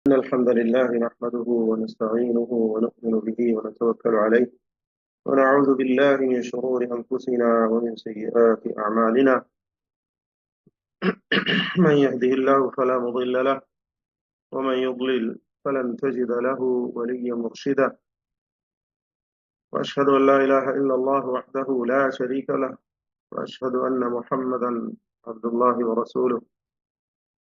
إن الحمد لله نحمده ونستعينه ونؤمن به ونتوكل عليه ونعوذ بالله من شرور أنفسنا ومن سيئات أعمالنا. من يهده الله فلا مضل له ومن يضلل فلن تجد له وليا مرشدا. وأشهد أن لا إله إلا الله وحده لا شريك له وأشهد أن محمدا عبد الله ورسوله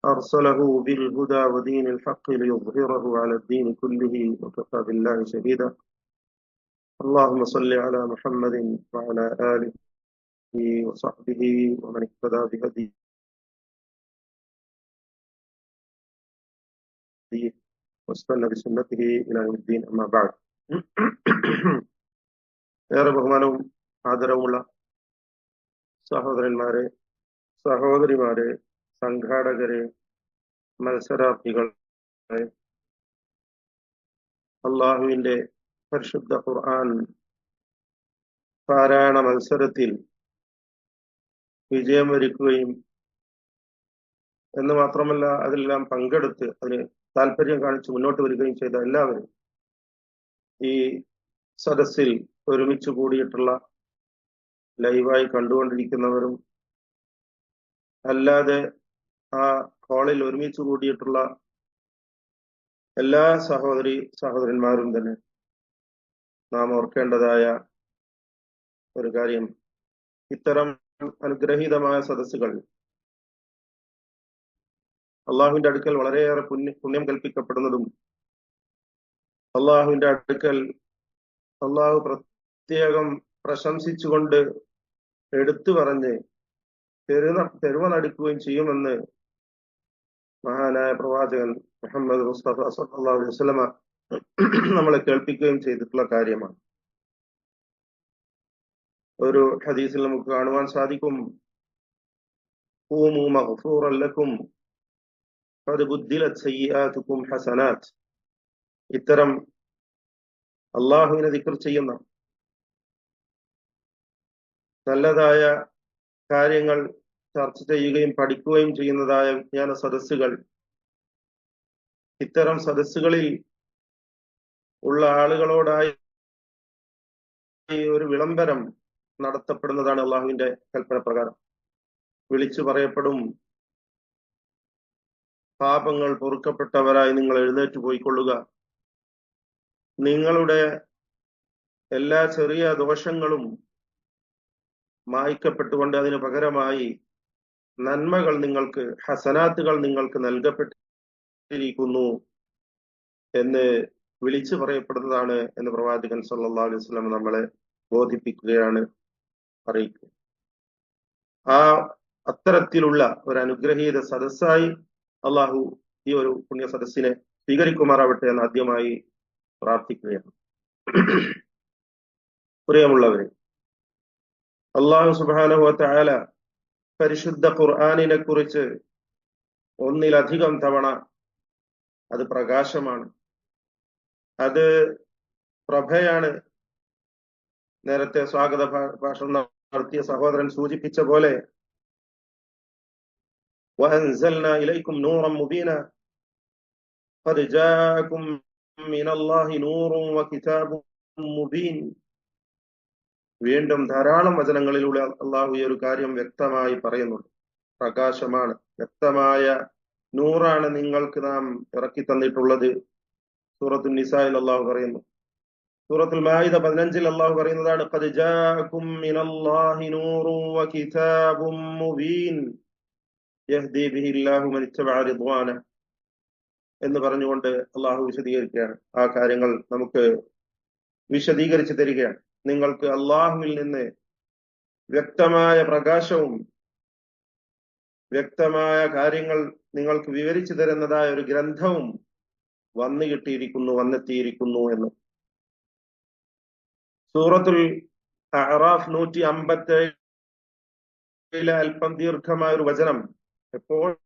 أرسله بالهدى ودين الحق ليظهره على الدين كله وكفى بالله شهيدا. اللهم صل على محمد وعلى آله وصحبه ومن اهتدى بهديه واستنى بسنته إلى يوم الدين. أما بعد. ഏറെ ബഹുമാനവും ആദരവുമുള്ള സഹോദരന്മാരെ, സഹോദരിമാരെ, സംഘാടകരെ, മത്സരാർത്ഥികളെ, അള്ളാഹുവിന്റെ പരിശുദ്ധ ഖുർആൻ പാരായണ മത്സരത്തിൽ വിജയം വരിക്കുകയും എന്ന് മാത്രമല്ല അതിലെല്ലാം പങ്കെടുത്ത് അതിന് താല്പര്യം കാണിച്ച് മുന്നോട്ട് വരികയും ചെയ്ത എല്ലാവരും, ഈ സദസ്സിൽ ഒരുമിച്ച് കൂടിയിട്ടുള്ള ലൈവായി കണ്ടുകൊണ്ടിരിക്കുന്നവരും അല്ലാതെ ആ ഹാളിൽ ഒരുമിച്ച് കൂടിയിട്ടുള്ള എല്ലാ സഹോദരന്മാരും തന്നെ നാം ഓർക്കേണ്ടതായ ഒരു കാര്യം, ഇത്തരം അനുഗ്രഹീതമായ സദസ്സുകൾ അള്ളാഹുവിന്റെ അടുക്കൽ വളരെയേറെ പുണ്യം കൽപ്പിക്കപ്പെടുന്നതും അള്ളാഹുവിന്റെ അടുക്കൽ അള്ളാഹു പ്രത്യേകം പ്രശംസിച്ചുകൊണ്ട് എടുത്തു പറഞ്ഞ് തെരുവ നടുക്കുകയും ചെയ്യുമെന്ന് മഹാനായ പ്രവാചകൻ മുഹമ്മദ് മുസ്തഫ സല്ലല്ലാഹു അലൈഹി വസല്ലമ നമ്മളെ കേൾപ്പിക്കുകയും ചെയ്തിട്ടുള്ള കാര്യമാണ്. ഒരു ഹദീസിൽ നമുക്ക് കാണുവാൻ സാധിക്കും, ഖൂമു മഗ്ഫൂറൻ ലക്കും ഖദ് ബുദ്ദിലത് സയ്യിആതുകും ഹസനാത്ത്. ഇത്തരം അള്ളാഹുവിനെ ദിക്ർ ചെയ്യുന്ന നല്ലതായ കാര്യങ്ങൾ ചർച്ച ചെയ്യുകയും പഠിക്കുകയും ചെയ്യുന്നതായ വിജ്ഞാന സദസ്സുകൾ, ഇത്തരം സദസ്സുകളിൽ ഉള്ള ആളുകളോടായി ഒരു വിളംബരം നടത്തപ്പെടുന്നതാണ് അള്ളാഹുവിന്റെ കൽപ്പന പ്രകാരം. വിളിച്ചു പറയപ്പെടും, പാപങ്ങൾ പൊറുക്കപ്പെട്ടവരായി നിങ്ങൾ എഴുന്നേറ്റ് പോയിക്കൊള്ളുക, നിങ്ങളുടെ എല്ലാ ചെറിയ ദോഷങ്ങളും മായ്ക്കപ്പെട്ടുകൊണ്ട് അതിന് പകരമായി നന്മകൾ നിങ്ങൾക്ക്, ഹസനാത്തുകൾ നിങ്ങൾക്ക് നൽകപ്പെട്ടിരിക്കുന്നു എന്ന് വിളിച്ചു പറയപ്പെടുന്നതാണ് എന്ന് പ്രവാചകൻ സല്ലല്ലാഹു അലൈഹി വസല്ലം നമ്മളെ ബോധിപ്പിക്കുകയാണ്, അറിയിക്കുക. അത്തരത്തിലുള്ള ഒരു അനുഗ്രഹീത സദസ്സായി അള്ളാഹു ഈ ഒരു പുണ്യ സദസ്സിനെ സ്വീകരിക്കുമാറാവട്ടെ എന്ന് ആദ്യമായി പ്രാർത്ഥിക്കുകയാണ്. പ്രിയമുള്ളവരെ, അള്ളാഹു സുബ്ഹാനഹു വ തആല പരിശുദ്ധ ഖുർആനിനെ കുറിച്ച് ഒന്നിലധികം തവണ അത് പ്രകാശമാണ്, അത് പ്രഭയാണ്. നേരത്തെ സ്വാഗത ഭാഷണം നടത്തിയ സഹോദരൻ സൂചിപ്പിച്ച പോലെ, وأنزلنا إليكم نورا مبينا قد جاءكم من الله نور وكتاب مبين. വീണ്ടും ധാരാളം വചനങ്ങളിലൂടെ അള്ളാഹു ഈ ഒരു കാര്യം വ്യക്തമായി പറയുന്നുണ്ട്. പ്രകാശമാണ്, വ്യക്തമായ നൂറാണ് നിങ്ങൾക്ക് നാം ഇറക്കി തന്നിട്ടുള്ളത്. സൂറത്തുൽ നിസായിൽ അള്ളാഹു പറയുന്നു. സൂറത്തുൽ മാഇദ 15 അള്ളാഹു പറയുന്നതാണ്, ഖദ് ജാഅകും മിനല്ലാഹി നൂറുൻ വകിതാബും മുബീൻ യഹ്ദി ബിഹില്ലാഹു മൻ ഇത്തബഅ റിദ്വാനഹു എന്ന് പറഞ്ഞുകൊണ്ട് അള്ളാഹു വിശദീകരിക്കുകയാണ്. ആ കാര്യങ്ങൾ നമുക്ക് വിശദീകരിച്ചു തരികയാണ്. നിങ്ങൾക്ക് അള്ളാഹുവിൽ നിന്ന് വ്യക്തമായ പ്രകാശവും വ്യക്തമായ കാര്യങ്ങൾ നിങ്ങൾക്ക് വിവരിച്ചു തരുന്നതായ ഒരു ഗ്രന്ഥവും വന്നെത്തിയിരിക്കുന്നു എന്ന്. സൂറത്തുൽ അഅറാഫ് 157 അല്പം ദീർഘമായ ഒരു വചനം, എപ്പോഴും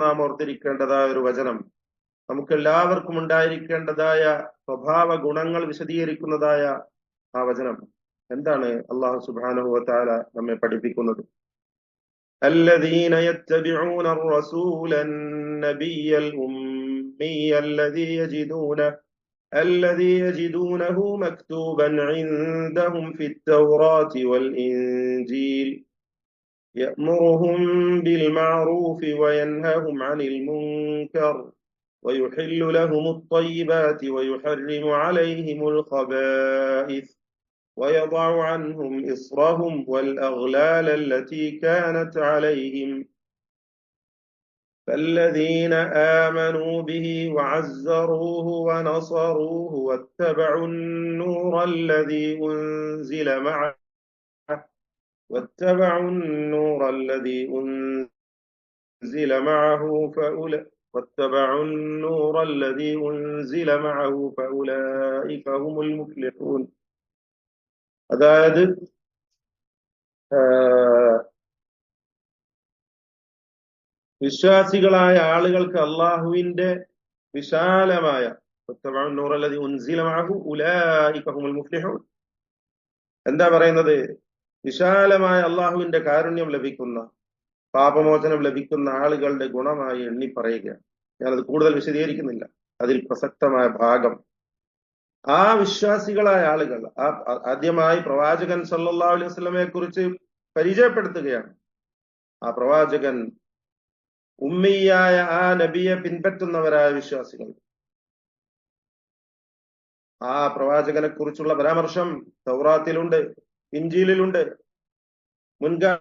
നാം ഓർത്തിരിക്കേണ്ടതായ ഒരു വചനം, നമുക്കെല്ലാവർക്കും ഉണ്ടായിരിക്കേണ്ടതായ സ്വഭാവ ഗുണങ്ങൾ വിശദീകരിക്കുന്നതായ ആ വചനം. എന്താണ് അള്ളാഹു സുബ്ഹാനഹു വ തആല നമ്മെ പഠിപ്പിക്കുന്നത്? الذين يتبعون الرسول النبي الأمي الذي يجدونه مكتوبا عندهم في التوراة والإنجيل يأمرهم بالمعروف وينهاهم عن المنكر ويحل لهم الطيبات ويحرم عليهم الخبائث ويضع عنهم إصرهم والأغلال التي كانت عليهم فالذين آمنوا به وعزروه ونصروه واتبعوا النور الذي أنزل معه واتبعوا النور الذي أنزل معه واتبعوا النور الذي أنزل معه فأولئك هم المفلحون. അതായത് വിശ്വാസികളായ ആളുകൾക്ക് അള്ളാഹുവിന്റെ വിശാലമായ എന്താ പറയുന്നത്? വിശാലമായ അള്ളാഹുവിന്റെ കാരുണ്യം ലഭിക്കുന്ന, പാപമോചനം ലഭിക്കുന്ന ആളുകളുടെ ഗുണമായി എണ്ണി പറയുകയാണ്. ഞാനത് കൂടുതൽ വിശദീകരിക്കുന്നില്ല. അതിൽ പ്രസക്തമായ ഭാഗം ആ വിശ്വാസികളായ ആളുകൾ ആദ്യമായി പ്രവാചകൻ സല്ലല്ലാഹു അലൈഹി വസല്ലമയെ കുറിച്ച് പരിചയപ്പെടുത്തുകയാണ്. ആ പ്രവാചകൻ ഉമ്മിയായ ആ നബിയെ പിൻപറ്റുന്നവരായ വിശ്വാസികൾ. ആ പ്രവാചകനെ കുറിച്ചുള്ള പരാമർശം തൗറാത്തിലുണ്ട്, ഇൻജീലിലുണ്ട്. മുൻകാല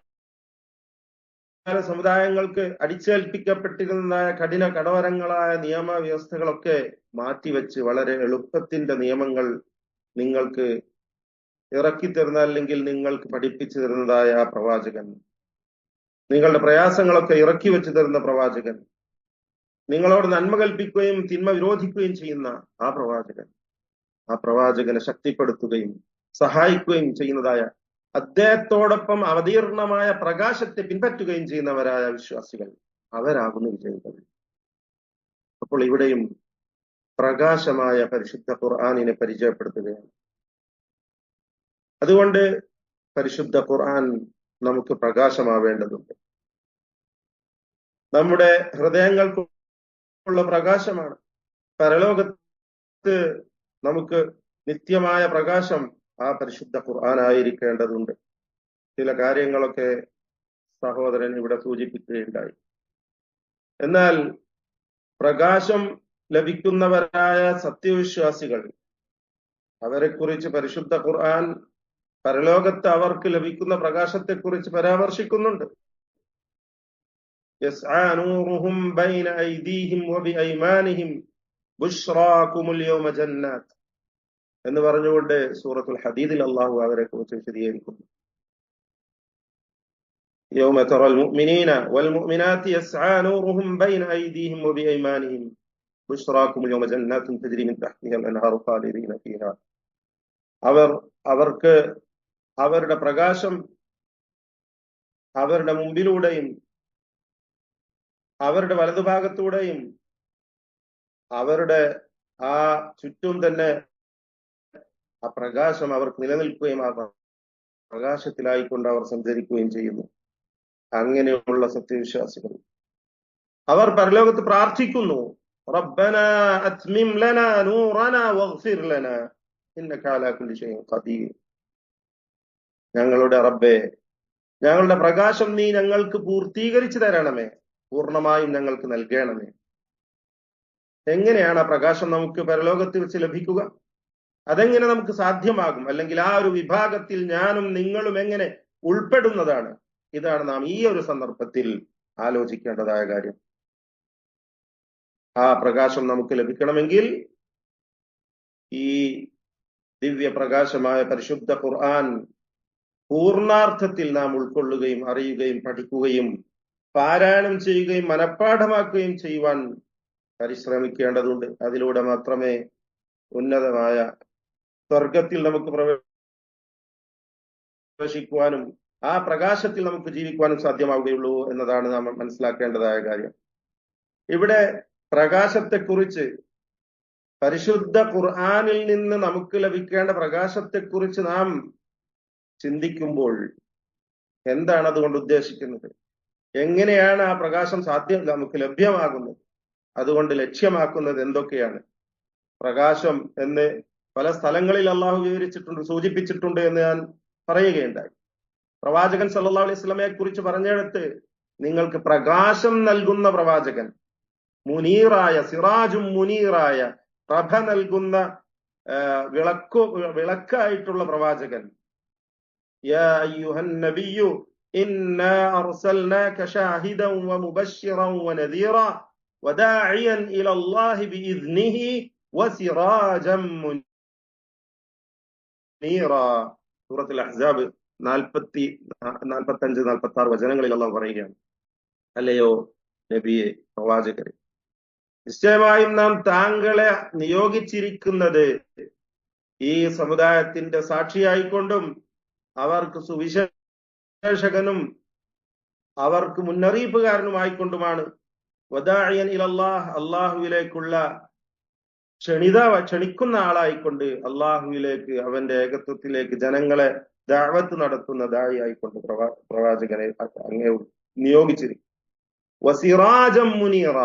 സമുദായങ്ങൾക്ക് അടിച്ചേൽപ്പിക്കപ്പെട്ടിരുന്നതായ കഠിന കടവരങ്ങളായ നിയമവ്യവസ്ഥകളൊക്കെ മാറ്റിവെച്ച് വളരെ എളുപ്പത്തിന്റെ നിയമങ്ങൾ നിങ്ങൾക്ക് ഇറക്കിത്തരുന്ന, അല്ലെങ്കിൽ നിങ്ങൾക്ക് പഠിപ്പിച്ചു തരുന്നതായ ആ പ്രവാചകൻ, നിങ്ങളുടെ പ്രയാസങ്ങളൊക്കെ ഇറക്കി വെച്ചു തരുന്ന പ്രവാചകൻ, നിങ്ങളോട് നന്മ കൽപ്പിക്കുകയും തിന്മ വിരോധിക്കുകയും ചെയ്യുന്ന ആ പ്രവാചകനെ ശക്തിപ്പെടുത്തുകയും സഹായിക്കുകയും ചെയ്യുന്നതായ, അദ്ദേഹത്തോടൊപ്പം അവതീർണമായ പ്രകാശത്തെ പിൻപറ്റുകയും ചെയ്യുന്നവരായ വിശ്വാസികൾ, അവരാകുന്നു വിജയികൾ. അപ്പോൾ ഇവിടെയും പ്രകാശമായ പരിശുദ്ധ ഖുർആനിനെ പരിചയപ്പെടുത്തുകയാണ്. അതുകൊണ്ട് പരിശുദ്ധ ഖുർആൻ നമുക്ക് പ്രകാശമാവേണ്ടതുണ്ട്. നമ്മുടെ ഹൃദയങ്ങൾക്കുള്ള പ്രകാശമാണ്. പരലോകത്ത് നമുക്ക് നിത്യമായ പ്രകാശം ആ പരിശുദ്ധ ഖുർആനായിരിക്കേണ്ടതുണ്ട്. ചില കാര്യങ്ങളൊക്കെ സഹോദരൻ ഇവിടെ സൂചിപ്പിക്കുകയുണ്ടായി. എന്നാൽ പ്രകാശം ലഭിക്കുന്നവരായ സത്യവിശ്വാസികൾ, അവരെക്കുറിച്ച് പരിശുദ്ധ ഖുർആൻ പരലോകത്ത് അവർക്ക് ലഭിക്കുന്ന പ്രകാശത്തെക്കുറിച്ച് പരാമർശിക്കുന്നുണ്ട്. യസ്ആ നൂറുഹും ബൈന ഐദീഹിം വബിഐമാനിഹിം ബുശ്റാകുമുൽ യൗമ ജന്നാത്ത് എന്ന് പറഞ്ഞുകൊണ്ട് സൂറത്തുൽ ഹദീദിൽ അല്ലാഹു അവരെ കുറിച്ച് വിശദീകരിക്കുന്നു. യൗമ തറൽ മുഅ്മിനീന വൽ മുഅ്മിനാത്തി യസ്ആ നൂറുഹും ബൈന ഐദീഹിം വബിഐമാനിഹിം ബുശ്റാകുമുൽ യൗമ ജന്നാത്തുൻ തജ്രി മിൻ തഹ്തിഹാൽ അൻഹാറു ഖാലിദീന ഫീഹാ. അവർക്ക് അവരുടെ പ്രകാശം അവരുടെ മുമ്പിലൂടെയും അവരുടെ വലതുഭാഗത്തൂടെയും അവരുടെ ആ ചുറ്റും തന്നെ ആ പ്രകാശം അവർക്ക് നിലനിൽക്കുകയും ആ പ്രകാശത്തിലായിക്കൊണ്ട് അവർ സഞ്ചരിക്കുകയും ചെയ്യുന്നു. അങ്ങനെയുള്ള സത്യവിശ്വാസികൾ അവർ പരലോകത്ത് പ്രാർത്ഥിക്കുന്നു, റബ്ബനാ അത്മിം ലനാ നൂറനാ വഗ്ഫിർ ലനാ ഇന്നക അലാ കുല്ലി ഷൈഇൻ ഖദീർ. ഞങ്ങളുടെ റബ്ബേ, ഞങ്ങളുടെ പ്രകാശം നീ ഞങ്ങൾക്ക് പൂർത്തീകരിച്ചു തരണമേ, പൂർണ്ണമായും ഞങ്ങൾക്ക് നൽകണമേ. എങ്ങനെയാണ് ആ പ്രകാശം നമുക്ക് പരലോകത്ത് വെച്ച് ലഭിക്കുക? അതെങ്ങനെ നമുക്ക് സാധ്യമാകും? അല്ലെങ്കിൽ ആ ഒരു വിഭാഗത്തിൽ ഞാനും നിങ്ങളും എങ്ങനെ ഉൾപ്പെടുന്നതാണ്? ഇതാണ് നാം ഈ ഒരു സന്ദർഭത്തിൽ ആലോചിക്കേണ്ടതായ കാര്യം. ആ പ്രകാശം നമുക്ക് ലഭിക്കണമെങ്കിൽ ഈ ദിവ്യ പ്രകാശമായ പരിശുദ്ധ ഖുർആൻ പൂർണാർത്ഥത്തിൽ നാം ഉൾക്കൊള്ളുകയും അറിയുകയും പഠിക്കുകയും പാരായണം ചെയ്യുകയും മനഃപ്പാഠമാക്കുകയും ചെയ്യുവാൻ പരിശ്രമിക്കേണ്ടതുണ്ട്. അതിലൂടെ മാത്രമേ ഉന്നതമായ സ്വർഗത്തിൽ നമുക്ക് പ്രവേശിക്കുവാനും ആ പ്രകാശത്തിൽ നമുക്ക് ജീവിക്കുവാനും സാധ്യമാവുകയുള്ളൂ എന്നതാണ് നാം മനസ്സിലാക്കേണ്ടതായ കാര്യം. ഇവിടെ പ്രകാശത്തെക്കുറിച്ച്, പരിശുദ്ധ ഖുർആനിൽ നിന്ന് നമുക്ക് ലഭിക്കേണ്ട പ്രകാശത്തെക്കുറിച്ച് നാം ചിന്തിക്കുമ്പോൾ എന്താണ് അതുകൊണ്ട് ഉദ്ദേശിക്കുന്നത്? എങ്ങനെയാണ് ആ പ്രകാശം നമുക്ക് ലഭ്യമാകുന്നത്? അതുകൊണ്ട് ലക്ഷ്യമാക്കുന്നത് എന്തൊക്കെയാണ്? പ്രകാശം എന്ന് പല സ്ഥലങ്ങളിൽ അള്ളാഹു വിവരിച്ചിട്ടുണ്ട്, സൂചിപ്പിച്ചിട്ടുണ്ട് എന്ന് ഞാൻ പറയുകയുണ്ടായി. പ്രവാചകൻ സല്ലല്ലാഹു അലൈഹി വസല്ലമയെ കുറിച്ച് പറഞ്ഞെടുത്ത്, നിങ്ങൾക്ക് പ്രകാശം നൽകുന്ന പ്രവാചകൻ, മുനീറായ, സിറാജും മുനീറായ, പ്രഭ നൽകുന്ന വിളക്കായിട്ടുള്ള പ്രവാചകൻ. യാ അയ്യുഹൻ നബിയ്യു ഇന്നാ അർസൽനാക ഷാഹിദൻ വമുബശ്ശിറൻ വനദീറ വദാഇയൻ ഇലല്ലാഹി ബിഇദ്നിഹി വസിറാജൻ മുനീറ. സൂറത്തുൽ അഹ്സാബ് 45-46 വചനങ്ങളിൽ അല്ലാഹു പറയുകയാണ്, അല്ലയോ നബിയെ, പ്രവാചകരെ, നിശ്ചയമായും നാം താങ്കളെ നിയോഗിച്ചിരിക്കുന്നത് ഈ സമുദായത്തിന്റെ സാക്ഷിയായിക്കൊണ്ടും അവർക്ക് സുവിശേഷകനും അവർക്ക് മുന്നറിയിപ്പുകാരനുമായിക്കൊണ്ടുമാണ്. വദാഇയൻ ഇലല്ലാഹ്, അള്ളാഹുവിലേക്കുള്ള ക്ഷണിക്കുന്ന ആളായിക്കൊണ്ട്, അള്ളാഹുവിലേക്ക്, അവന്റെ ഏകത്വത്തിലേക്ക് ജനങ്ങളെ ദഅവത്ത് നടത്തുന്ന ദായി ആയിക്കൊണ്ട് പ്രവാചകനെ അങ്ങേ നിയോഗിച്ചിരിക്കും. വസിറാജം മുനീറ,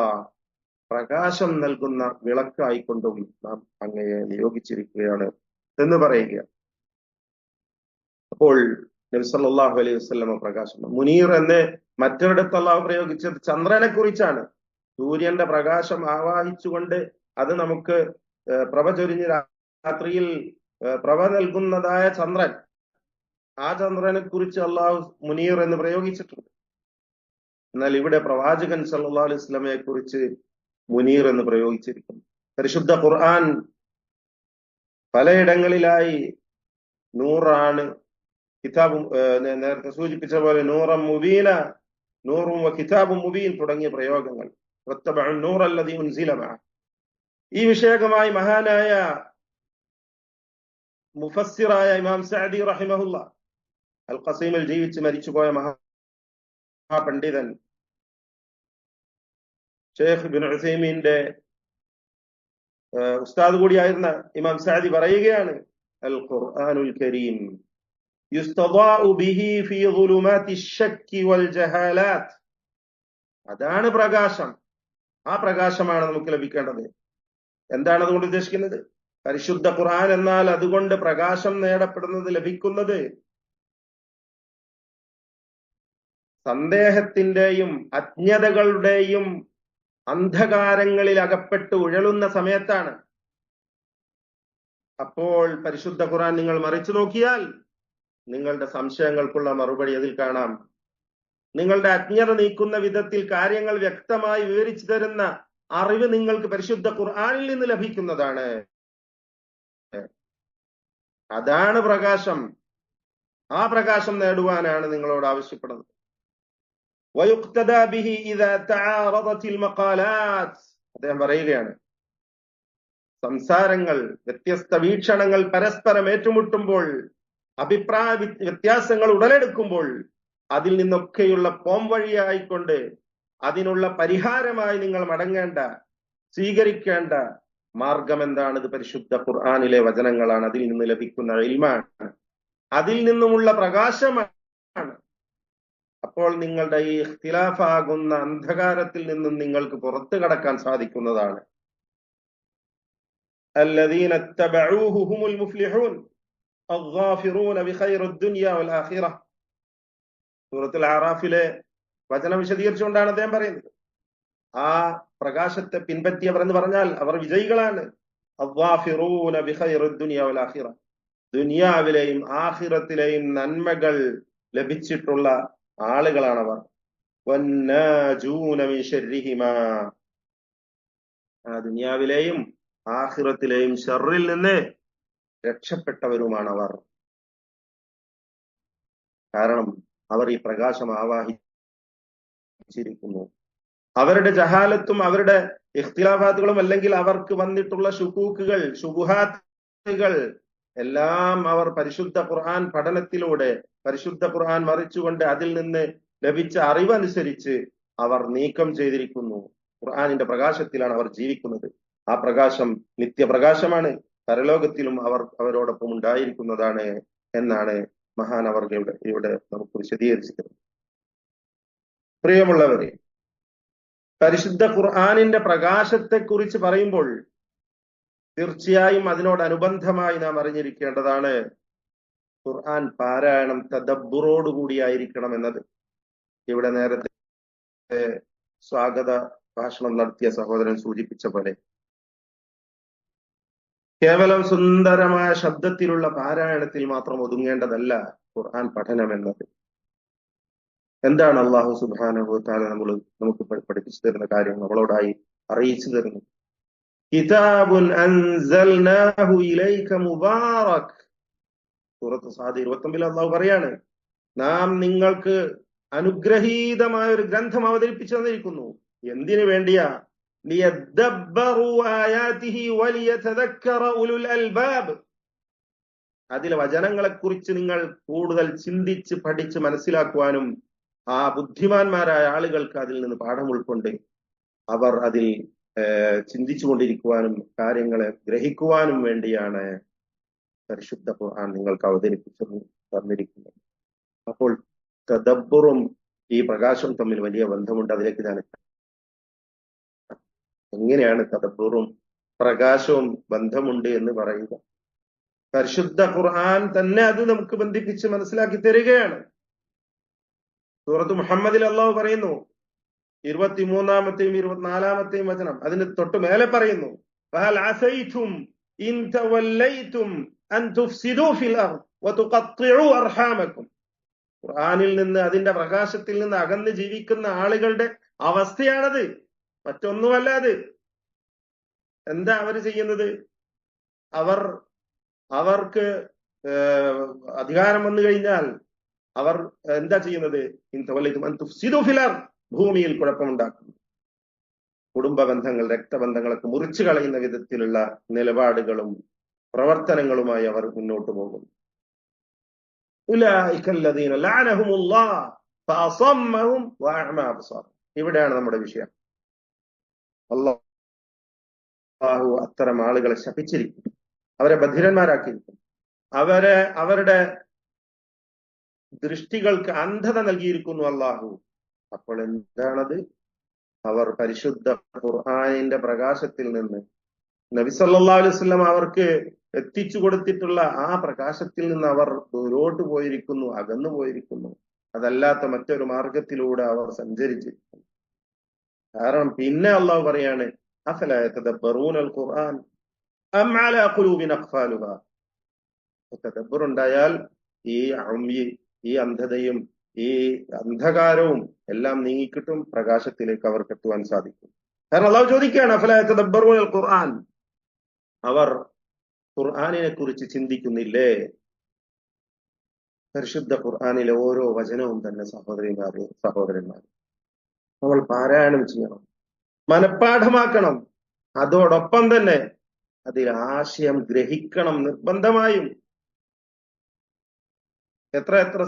പ്രകാശം നൽകുന്ന വിളക്കായിക്കൊണ്ടും നാം അങ്ങയെ നിയോഗിച്ചിരിക്കുകയാണ് എന്ന് പറയുക. അപ്പോൾ നബി സല്ലല്ലാഹു അലൈഹി വസല്ലമ പ്രകാശം. മുനീർ എന്ന് മറ്റൊരിടത്ത് അല്ലാഹു പ്രയോഗിച്ചത് ചന്ദ്രനെ കുറിച്ചാണ്. സൂര്യന്റെ പ്രകാശം ആവാഹിച്ചുകൊണ്ട് അത് നമുക്ക് പ്രഭ ചൊരിഞ്ഞ് രാത്രിയിൽ പ്രഭ നൽകുന്നതായ ചന്ദ്രൻ, ആ ചന്ദ്രനെ കുറിച്ച് അള്ളാഹു മുനീർ എന്ന് പ്രയോഗിച്ചിട്ടുണ്ട്. എന്നാൽ ഇവിടെ പ്രവാചകൻ സല്ലല്ലാഹു അലൈഹി വസല്ലമയെ കുറിച്ച് മുനീർ എന്ന് പ്രയോഗിച്ചിരിക്കുന്നു. പരിശുദ്ധ ഖുർആൻ പലയിടങ്ങളിലായി നൂറാണ്, കിതാബും നേരത്തെ സൂചിപ്പിച്ച പോലെ നൂറം മുബീന, നൂറും കിതാബും മുബീൻ തുടങ്ങിയ പ്രയോഗങ്ങൾ. ഈ വിഷയകമായി മഹാനായ മുഫസ്സിറായ ഇമാം സഅദി റഹിമഹുല്ല, അൽ ഖസീമിൽ ജീവിച്ച് മരിച്ചുപോയ മഹാപണ്ഡിതൻ, ഷെയ്ഖ് ഇബ്നു ഉസൈമീന്റെ ഉസ്താദ് കൂടിയായിരുന്ന ഇമാം സഅദി പറയുകയാണ്, അൽ ഖുർആനുൽ കരീം യുസ്തദാഉ ബിഹി ഫീ ദുലുമാതി ശക്കി വൽ ജഹാലാത്ത്. അതാണ് പ്രകാശം. ആ പ്രകാശമാണ് നമുക്ക് ലഭിക്കേണ്ടത്. എന്താണ് അതുകൊണ്ട് ഉദ്ദേശിക്കുന്നത്? പരിശുദ്ധ ഖുർആൻ എന്നാൽ അതുകൊണ്ട് പ്രകാശം നേടപ്പെടുന്നത്, ലഭിക്കുന്നത് സന്ദേഹത്തിന്റെയും അജ്ഞതകളുടെയും അന്ധകാരങ്ങളിൽ അകപ്പെട്ട് ഉഴലുന്ന സമയത്താണ്. അപ്പോൾ പരിശുദ്ധ ഖുർആൻ നിങ്ങൾ മറിച്ചു നോക്കിയാൽ നിങ്ങളുടെ സംശയങ്ങൾക്കുള്ള മറുപടി അതിൽ കാണാം. നിങ്ങളുടെ അജ്ഞത നീക്കുന്ന വിധത്തിൽ കാര്യങ്ങൾ വ്യക്തമായി വിവരിച്ചു തരുന്ന അറിവ് നിങ്ങൾക്ക് പരിശുദ്ധ ഖുർആനിൽ നിന്ന് ലഭിക്കുന്നതാണ്. അതാണ് പ്രകാശം. ആ പ്രകാശം നേടുവാനാണ് നിങ്ങളോട് ആവശ്യപ്പെടുന്നത്. അദ്ദേഹം പറയുകയാണ്, സംസാരങ്ങൾ, വ്യത്യസ്ത വീക്ഷണങ്ങൾ പരസ്പരം ഏറ്റുമുട്ടുമ്പോൾ, അഭിപ്രായ വ്യത്യാസങ്ങൾ ഉടലെടുക്കുമ്പോൾ, അതിൽ നിന്നൊക്കെയുള്ള പോംവഴിയായിക്കൊണ്ട് അതിനുള്ള പരിഹാരമായി നിങ്ങൾ മടങ്ങേണ്ട, സ്വീകരിക്കേണ്ട മാർഗം എന്താണ്? ഇത് പരിശുദ്ധ ഖുർആനിലെ വചനങ്ങളാണ്. അതിൽ നിന്ന് ലഭിക്കുന്ന ഇൽമാണ്, അതിൽ നിന്നുമുള്ള പ്രകാശമാണ്. അപ്പോൾ നിങ്ങളുടെ ഈ ഇഖ്തിലാഫാകുന്ന അന്ധകാരത്തിൽ നിന്നും നിങ്ങൾക്ക് പുറത്തു കടക്കാൻ സാധിക്കുന്നതാണ്. الذين اتبعوه هم المفلحون الظافرون بخير الدنيا والآخرة. സൂറത്തുൽ അറാഫിലെ വചനം വിശദീകരിച്ചുകൊണ്ടാണ് അദ്ദേഹം പറയുന്നത്. ആ പ്രകാശത്തെ പിൻപറ്റിയവർ എന്ന് പറഞ്ഞാൽ അവർ വിജയികളാണ്. الظافرون بخير الدنيا والآخرة. ദുനിയാവിലെയും ആഖിറത്തിലെയും നന്മകൾ ലഭിച്ചിട്ടുള്ള ആളുകളാണവർ. വന്നാജൂന മിൻ ശർരിഹിമാ. ആ ദുനിയാവിലെയും ആഖിറത്തിലെയും ഷർറിൽ നിന്ന് രക്ഷപ്പെട്ടവരുമാണവർ. കാരണം അവർ ഈ പ്രകാശം ആവാഹിച്ചിരിക്കുന്നു. അവരുടെ ജഹാലത്തും അവരുടെ ഇഖ്തിലാഫാത്തുകളും അല്ലെങ്കിൽ അവർക്ക് വന്നിട്ടുള്ള ശുകൂക്കുകൾ, ശുബുഹാത്തുകൾ എല്ലാം അവർ പരിശുദ്ധ ഖുർആൻ പഠനത്തിലൂടെ, പരിശുദ്ധ ഖുർആൻ മറിച്ചുകൊണ്ട് അതിൽ നിന്ന് ലഭിച്ച അറിവനുസരിച്ച് അവർ നീക്കം ചെയ്തിരിക്കുന്നു. ഖുർആനിന്റെ പ്രകാശത്തിലാണ് അവർ ജീവിക്കുന്നത്. ആ പ്രകാശം നിത്യപ്രകാശമാണ്. പരലോകത്തിലും അവരോടൊപ്പം ഉണ്ടായിരിക്കുന്നതാണ് എന്നാണ് മഹാനവർഗയുടെ ഇവിടെ നമുക്ക് വിശദീകരിച്ചത്. പ്രിയമുള്ളവരെ, പരിശുദ്ധ ഖുർആനിന്റെ പ്രകാശത്തെക്കുറിച്ച് പറയുമ്പോൾ തീർച്ചയായും അതിനോടനുബന്ധമായി നാം അറിഞ്ഞിരിക്കേണ്ടതാണ് ഖുർആൻ പാരായണം തദബ്ബുറോടുകൂടിയായിരിക്കണം എന്നത്. ഇവിടെ നേരത്തെ സ്വാഗത ഭാഷണം നടത്തിയ സഹോദരൻ സൂചിപ്പിച്ച പോലെ കേവലം സുന്ദരമായ ശബ്ദത്തിലുള്ള പാരായണത്തിൽ മാത്രം ഒതുങ്ങേണ്ടതല്ല ഖുർആൻ പഠനം എന്നത്. എന്താണ് അള്ളാഹു സുബ്ഹാനഹു വ തആല നമുക്ക് പഠിപ്പിച്ചു തരുന്ന കാര്യം, നമ്മളോടായി അറിയിച്ചു തരുന്നു? കിതാബുൻ അൻസൽനാഹു ഇലൈക മുബാറക്. സൂറത്ത് സാദ് 29 അള്ളാഹു പറയാണ്, നാം നിങ്ങൾക്ക് അനുഗ്രഹീതമായ ഒരു ഗ്രന്ഥം അവതരിപ്പിച്ചു തന്നിരിക്കുന്നു. എന്തിനു വേണ്ടിയാ? ലിയദ്ദബ്ബറു ആയാതിഹി വലിയതദക്കറ ഉലുൽ അൽബാബ്. അതിലെ വചനങ്ങളെ കുറിച്ച് നിങ്ങൾ കൂടുതൽ ചിന്തിച്ച് പഠിച്ച് മനസ്സിലാക്കുവാനും ആ ബുദ്ധിമാന്മാരായ ആളുകൾക്ക് അതിൽ നിന്ന് പാഠം ഉൾക്കൊണ്ട് അവർ അതിൽ ചിന്തിച്ചു കൊണ്ടിരിക്കുവാനും കാര്യങ്ങളെ ഗ്രഹിക്കുവാനും വേണ്ടിയാണ് പരിശുദ്ധ ഖുർആൻ നിങ്ങൾക്ക് അവതരിപ്പിച്ചു തന്നിരിക്കുന്നത്. അപ്പോൾ തദബ്ബുറും ഈ പ്രകാശം തമ്മിൽ വലിയ ബന്ധമുണ്ട്. അതിലേക്ക് ഞാൻ എങ്ങനെയാണ് തദബ്ബുറും പ്രകാശവും ബന്ധമുണ്ട് എന്ന് പറയുക? പരിശുദ്ധ ഖുർആൻ തന്നെ അത് നമുക്ക് ബന്ധിപ്പിച്ച് മനസ്സിലാക്കി തരികയാണ്. സൂറത്ത് മുഹമ്മദിൽ അല്ലാഹു പറയുന്നു, 23-ാമത്തെയും 24-ാമത്തെയും വചനം, അതിന് തൊട്ട് മേലെ പറയുന്നു, ഫഹൽ അസൈതും ഇൻ തവല്ലൈതും അൻ തുഫ്സിദു ഫിൽ അർദ് വതുഖത്തിഉ അർഹാമക്കും. ഖുർആനിൽ നിന്ന്, അതിന്റെ പ്രകാശത്തിൽ നിന്ന് അകന്ന് ജീവിക്കുന്ന ആളുകളുടെ അവസ്ഥയാണത്, മറ്റൊന്നുമല്ല. അത് എന്താ അവർ ചെയ്യുന്നത്? അവർക്ക് അധികാരം വന്നു കഴിഞ്ഞാൽ അവർ എന്താ ചെയ്യുന്നത്? ഭൂമിയിൽ കുഴപ്പമുണ്ടാക്കുന്നു. കുടുംബ ബന്ധങ്ങൾ, രക്തബന്ധങ്ങളൊക്കെ മുറിച്ചു കളയുന്ന വിധത്തിലുള്ള നിലപാടുകളും പ്രവർത്തനങ്ങളുമായി അവർ മുന്നോട്ട് പോകുന്നു. ഇവിടെയാണ് നമ്മുടെ വിഷയം. അല്ലാഹു അത്തരം ആളുകളെ ശപിച്ചിരിക്കുന്നു, അവരെ ബധിരന്മാരാക്കിയിരിക്കുന്നു, അവരുടെ ദൃഷ്ടികൾക്ക് അന്ധത നൽകിയിരിക്കുന്നു അല്ലാഹു. അപ്പോൾ എന്താണത്? അവർ പരിശുദ്ധ ഖുർആനിന്റെ പ്രകാശത്തിൽ നിന്ന്, നബി സല്ലല്ലാഹു അലൈഹി വസല്ലം അവർക്ക് എത്തിച്ചു കൊടുത്തിട്ടുള്ള ആ പ്രകാശത്തിൽ നിന്ന് അവർ ദൂരോട്ട് പോയിരിക്കുന്നു, അകന്നു പോയിരിക്കുന്നു. അതല്ലാത്ത മറ്റൊരു മാർഗത്തിലൂടെ അവർ സഞ്ചരിച്ചിരിക്കുന്നു. കാരണം പിന്നെ അല്ലാഹു പറയാണ്, അഫലാ യതദബ്ബറൂനൽ ഖുർആൻ അം അലാ ഖുലൂബിൻ അഖ്ഫാലുഹാ. തദബ്ബർ ഉണ്ടായാൽ ഈ അന്ധതയും ഈ അന്ധകാരവും എല്ലാം നീങ്ങിക്കിട്ടും, പ്രകാശത്തിലേക്ക് അവർക്ക് എത്തുവാൻ സാധിക്കും. കാരണം അല്ലാഹു ചോദിക്കുകയാണ്, അഫലാ യതദബ്ബറൂനൽ ഖുർആൻ, അവർ ഖുർആനിനെ കുറിച്ച് ചിന്തിക്കുന്നില്ലേ? പരിശുദ്ധ ഖുർആനിലെ ഓരോ വചനവും തന്നെ സഹോദരന്മാരെ നമ്മൾ പാരായണം ചെയ്യണം, മനഃപ്പാഠമാക്കണം. അതോടൊപ്പം തന്നെ അതിൽ ആശയം ഗ്രഹിക്കണം നിർബന്ധമായും. എത്ര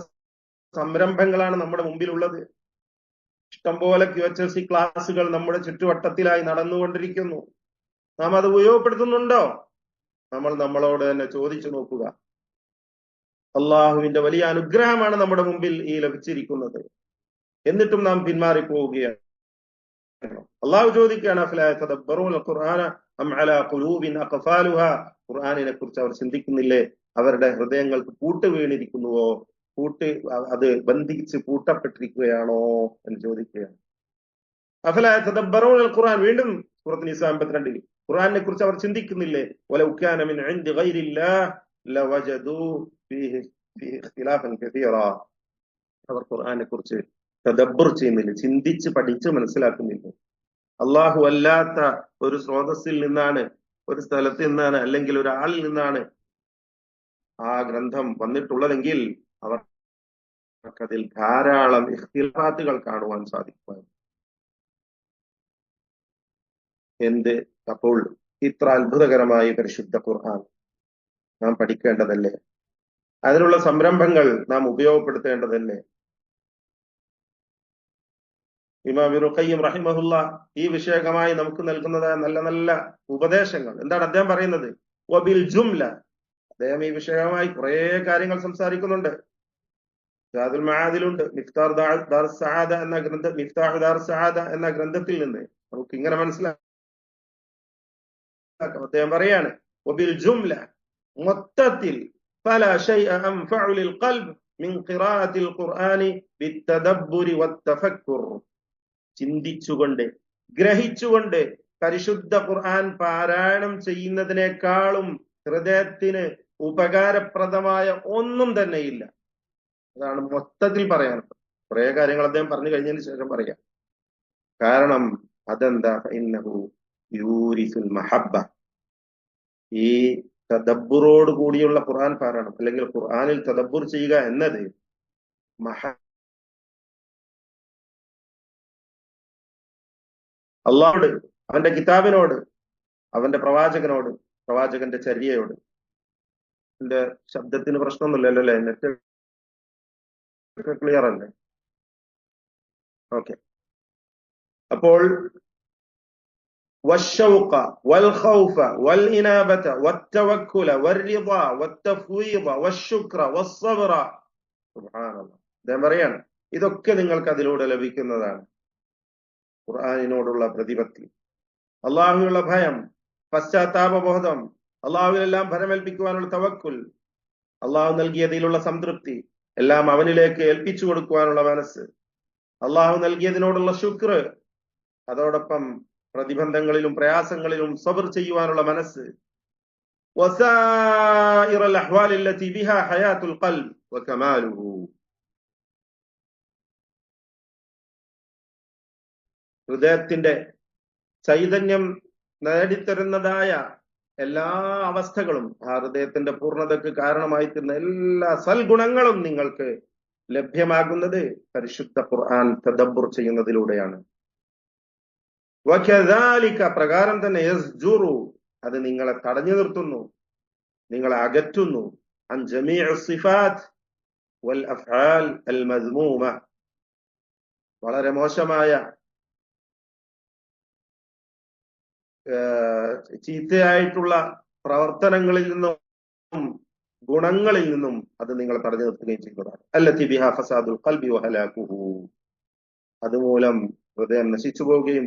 സംരംഭങ്ങളാണ് നമ്മുടെ മുമ്പിലുള്ളത്. ഇഷ്ടംപോലെ QHSE ക്ലാസുകൾ നമ്മുടെ ചുറ്റുവട്ടത്തിലായി നടന്നുകൊണ്ടിരിക്കുന്നു. നാം അത് ഉപയോഗപ്പെടുത്തുന്നുണ്ടോ? നമ്മൾ നമ്മളോട് തന്നെ ചോദിച്ചു നോക്കുക. അള്ളാഹുവിന്റെ വലിയ അനുഗ്രഹമാണ് നമ്മുടെ മുമ്പിൽ ഈ ലഭിച്ചിരിക്കുന്നത്. എന്നിട്ടും നാം പിന്മാറിപ്പോവുകയാണ്. അള്ളാഹു ചോദിക്കുകയാണ്, അഫലാ യതദബ്ബറൂനൽ ഖുർആന അം അലാ ഖുലൂബിൻ അഖ്ഫാലുഹാ. ഖുർആനിനെ കുറിച്ച് അവർ ചിന്തിക്കുന്നില്ലേ? അവരുടെ ഹൃദയങ്ങൾക്ക് പൂട്ട് വീണിരിക്കുന്നുവോ? അത് ബന്ധിച്ച് പൂട്ടപ്പെട്ടിരിക്കുകയാണോ എന്ന് ചോദിക്കുകയാണ്. അഫലാ യതദബ്ബറൂനൽ ഖുർആൻ. വീണ്ടും സൂറത്ത് നിസാ 52-ൽ ഖുർആനിനെ കുറിച്ച് അവർ ചിന്തിക്കുന്നില്ലേ? വലൗ കാന മിൻ ഇൻദി ഗൈരില്ലാഹ് ലവജദൂ ഫീഹി ഇഖ്തിലാഫൻ കസീറാ. അവർ ഖുർആനിനെ കുറിച്ച് തദബ്ബർ ചെയ്യുന്നില്ല, ചിന്തിച്ച് പഠിച്ച് മനസ്സിലാക്കുന്നില്ല. അള്ളാഹു അല്ലാത്ത ഒരു സ്രോതസ്സിൽ നിന്നാണ്, ഒരു സ്ഥലത്ത് നിന്നാണ്, അല്ലെങ്കിൽ ഒരാളിൽ നിന്നാണ് ആ ഗ്രന്ഥം വന്നിട്ടുള്ളതെങ്കിൽ അവർക്കതിൽ ധാരാളം ഇഖ്തിലാഫാത്തുകൾ കാണുവാൻ സാധിക്കും. അപ്പോൾ ഇത്ര അത്ഭുതകരമായി പരിശുദ്ധ ഖുർആൻ നാം പഠിക്കേണ്ടതല്ലേ? അതിനുള്ള സംരംഭങ്ങൾ നാം ഉപയോഗപ്പെടുത്തേണ്ടതല്ലേ? ഇമാം ഇബ്നു ഖയ്യിം റഹിമഹുല്ലാ ഈ വിഷയകമായി നമുക്ക് നൽകുന്നതായ നല്ല നല്ല ഉപദേശങ്ങൾ എന്താണ് അദ്ദേഹം പറയുന്നത്? വബിൽ ജുംല. അദ്ദേഹം ഈ വിഷയകമായി കുറെ കാര്യങ്ങൾ സംസാരിക്കുന്നുണ്ട്. സാദുൽ മആദിലുണ്ട്. ദാർ സആദ എന്ന മിഫ്താഹു ദാർ സആദ എന്ന ഗ്രന്ഥത്തിൽ നിന്ന് നമുക്ക് ഇങ്ങനെ മനസ്സിലാക്കാം. അദ്ദേഹം പറയാണ്, വബിൽ ജുംല, മൊത്തത്തിൽ ഫലാ ശൈഅ അൻഫഉ ലിൽ ഖൽബ് മിൻ ഖിറാഅത്തിൽ ഖുർആനി ബിത്തദബ്ബുരി വത്തഫക്കുർ. ചിന്തിച്ചുകൊണ്ട് ഗ്രഹിച്ചുകൊണ്ട് പരിശുദ്ധ ഖുർആൻ പാരായണം ചെയ്യുന്നതിനേക്കാളും ഹൃദയത്തിന് ഉപകാരപ്രദമായ ഒന്നും തന്നെയില്ല. അതാണ് മൊത്തത്തിൽ പറയാനുള്ളത്. കുറെ കാര്യങ്ങൾ അദ്ദേഹം പറഞ്ഞു കഴിഞ്ഞതിന് ശേഷം പറയാം. കാരണം അതെന്താ? ഇന്നഹു യൂരിസുൽ മഹബ്ബ. ഈ തദബ്ബുറോട് കൂടിയുള്ള ഖുർആൻ പാരായണം അല്ലെങ്കിൽ ഖുർആനിൽ തദബ്ബുർ ചെയ്യുക എന്നത് അള്ളാഹുവോട്, അവന്റെ കിതാബിനോട്, അവന്റെ പ്രവാചകനോട്, പ്രവാചകന്റെ ചര്യയോട്. എന്റെ ശബ്ദത്തിന് പ്രശ്നമൊന്നുമില്ലല്ലോ അല്ലേ? നെറ്റ് ക്ലിയർ അല്ലേ? ഓക്കെ. അപ്പോൾ والشوق والخوف والإنابة والتوكل والرضا والتفويض والشكر والصبر. സുബ്ഹാനല്ലാഹ്. അദ്ദേഹം പറയാണ്, ഇതൊക്കെ നിങ്ങൾക്ക് അതിലൂടെ ലഭിക്കുന്നതാണ്. ഖുർആനിനോടുള്ള പ്രതിപത്തി, അള്ളാഹുവിനുള്ള ഭയം, പശ്ചാത്താപബോധം, അള്ളാഹുവിനെല്ലാം ഭരമേൽപ്പിക്കുവാനുള്ള തവക്കുൽ, അള്ളാഹു നൽകിയതിലുള്ള സംതൃപ്തി, എല്ലാം അവനിലേക്ക് ഏൽപ്പിച്ചു കൊടുക്കുവാനുള്ള മനസ്സ്, അള്ളാഹു നൽകിയതിനോടുള്ള ശുക്ർ, അതോടൊപ്പം പ്രതിബന്ധങ്ങളിലും പ്രയാസങ്ങളിലും സബർ ചെയ്യുവാനുള്ള മനസ്സ്, വസായിറൽ അഹ്വാലി അല്ലതി ബിഹാ ഹയാത്തുൽ ഖൽബ് വകമാലുഹു. ഹൃദയത്തിന്റെ ചൈതന്യം നേടിത്തരുന്നതായ എല്ലാ അവസ്ഥകളും, ആ ഹൃദയത്തിന്റെ പൂർണ്ണതയ്ക്ക് കാരണമായി തീർന്ന എല്ലാ സൽഗുണങ്ങളും നിങ്ങൾക്ക് ലഭ്യമാകുന്നത് പരിശുദ്ധ ഖുർആൻ തദബ്ബുർ ചെയ്യുന്നതിലൂടെയാണ്. വകദാലിക, പ്രകാരം തന്നെ, യസ്ജുറു, അത് നിങ്ങളെ തടഞ്ഞു നിർത്തുന്നു, നിങ്ങളെ അകറ്റുന്നു, അൻ ജമീഉ സിഫാത്ത് വൽ അഫ്ആൽ അൽ മദ്മൂമ, വളരെ മോശമായ ചീത്തയായിട്ടുള്ള പ്രവർത്തനങ്ങളിൽ നിന്നും ഗുണങ്ങളിൽ നിന്നും അത് നിങ്ങളെ തടഞ്ഞു നിർത്തുകയും ചെയ്യുന്നതാണ്. അല്ലതി ബിഹാ ഫസാദുൽ ഖൽബി വഹലാകുഹു, അതുമൂലം ഹൃദയം നശിച്ചു പോവുകയും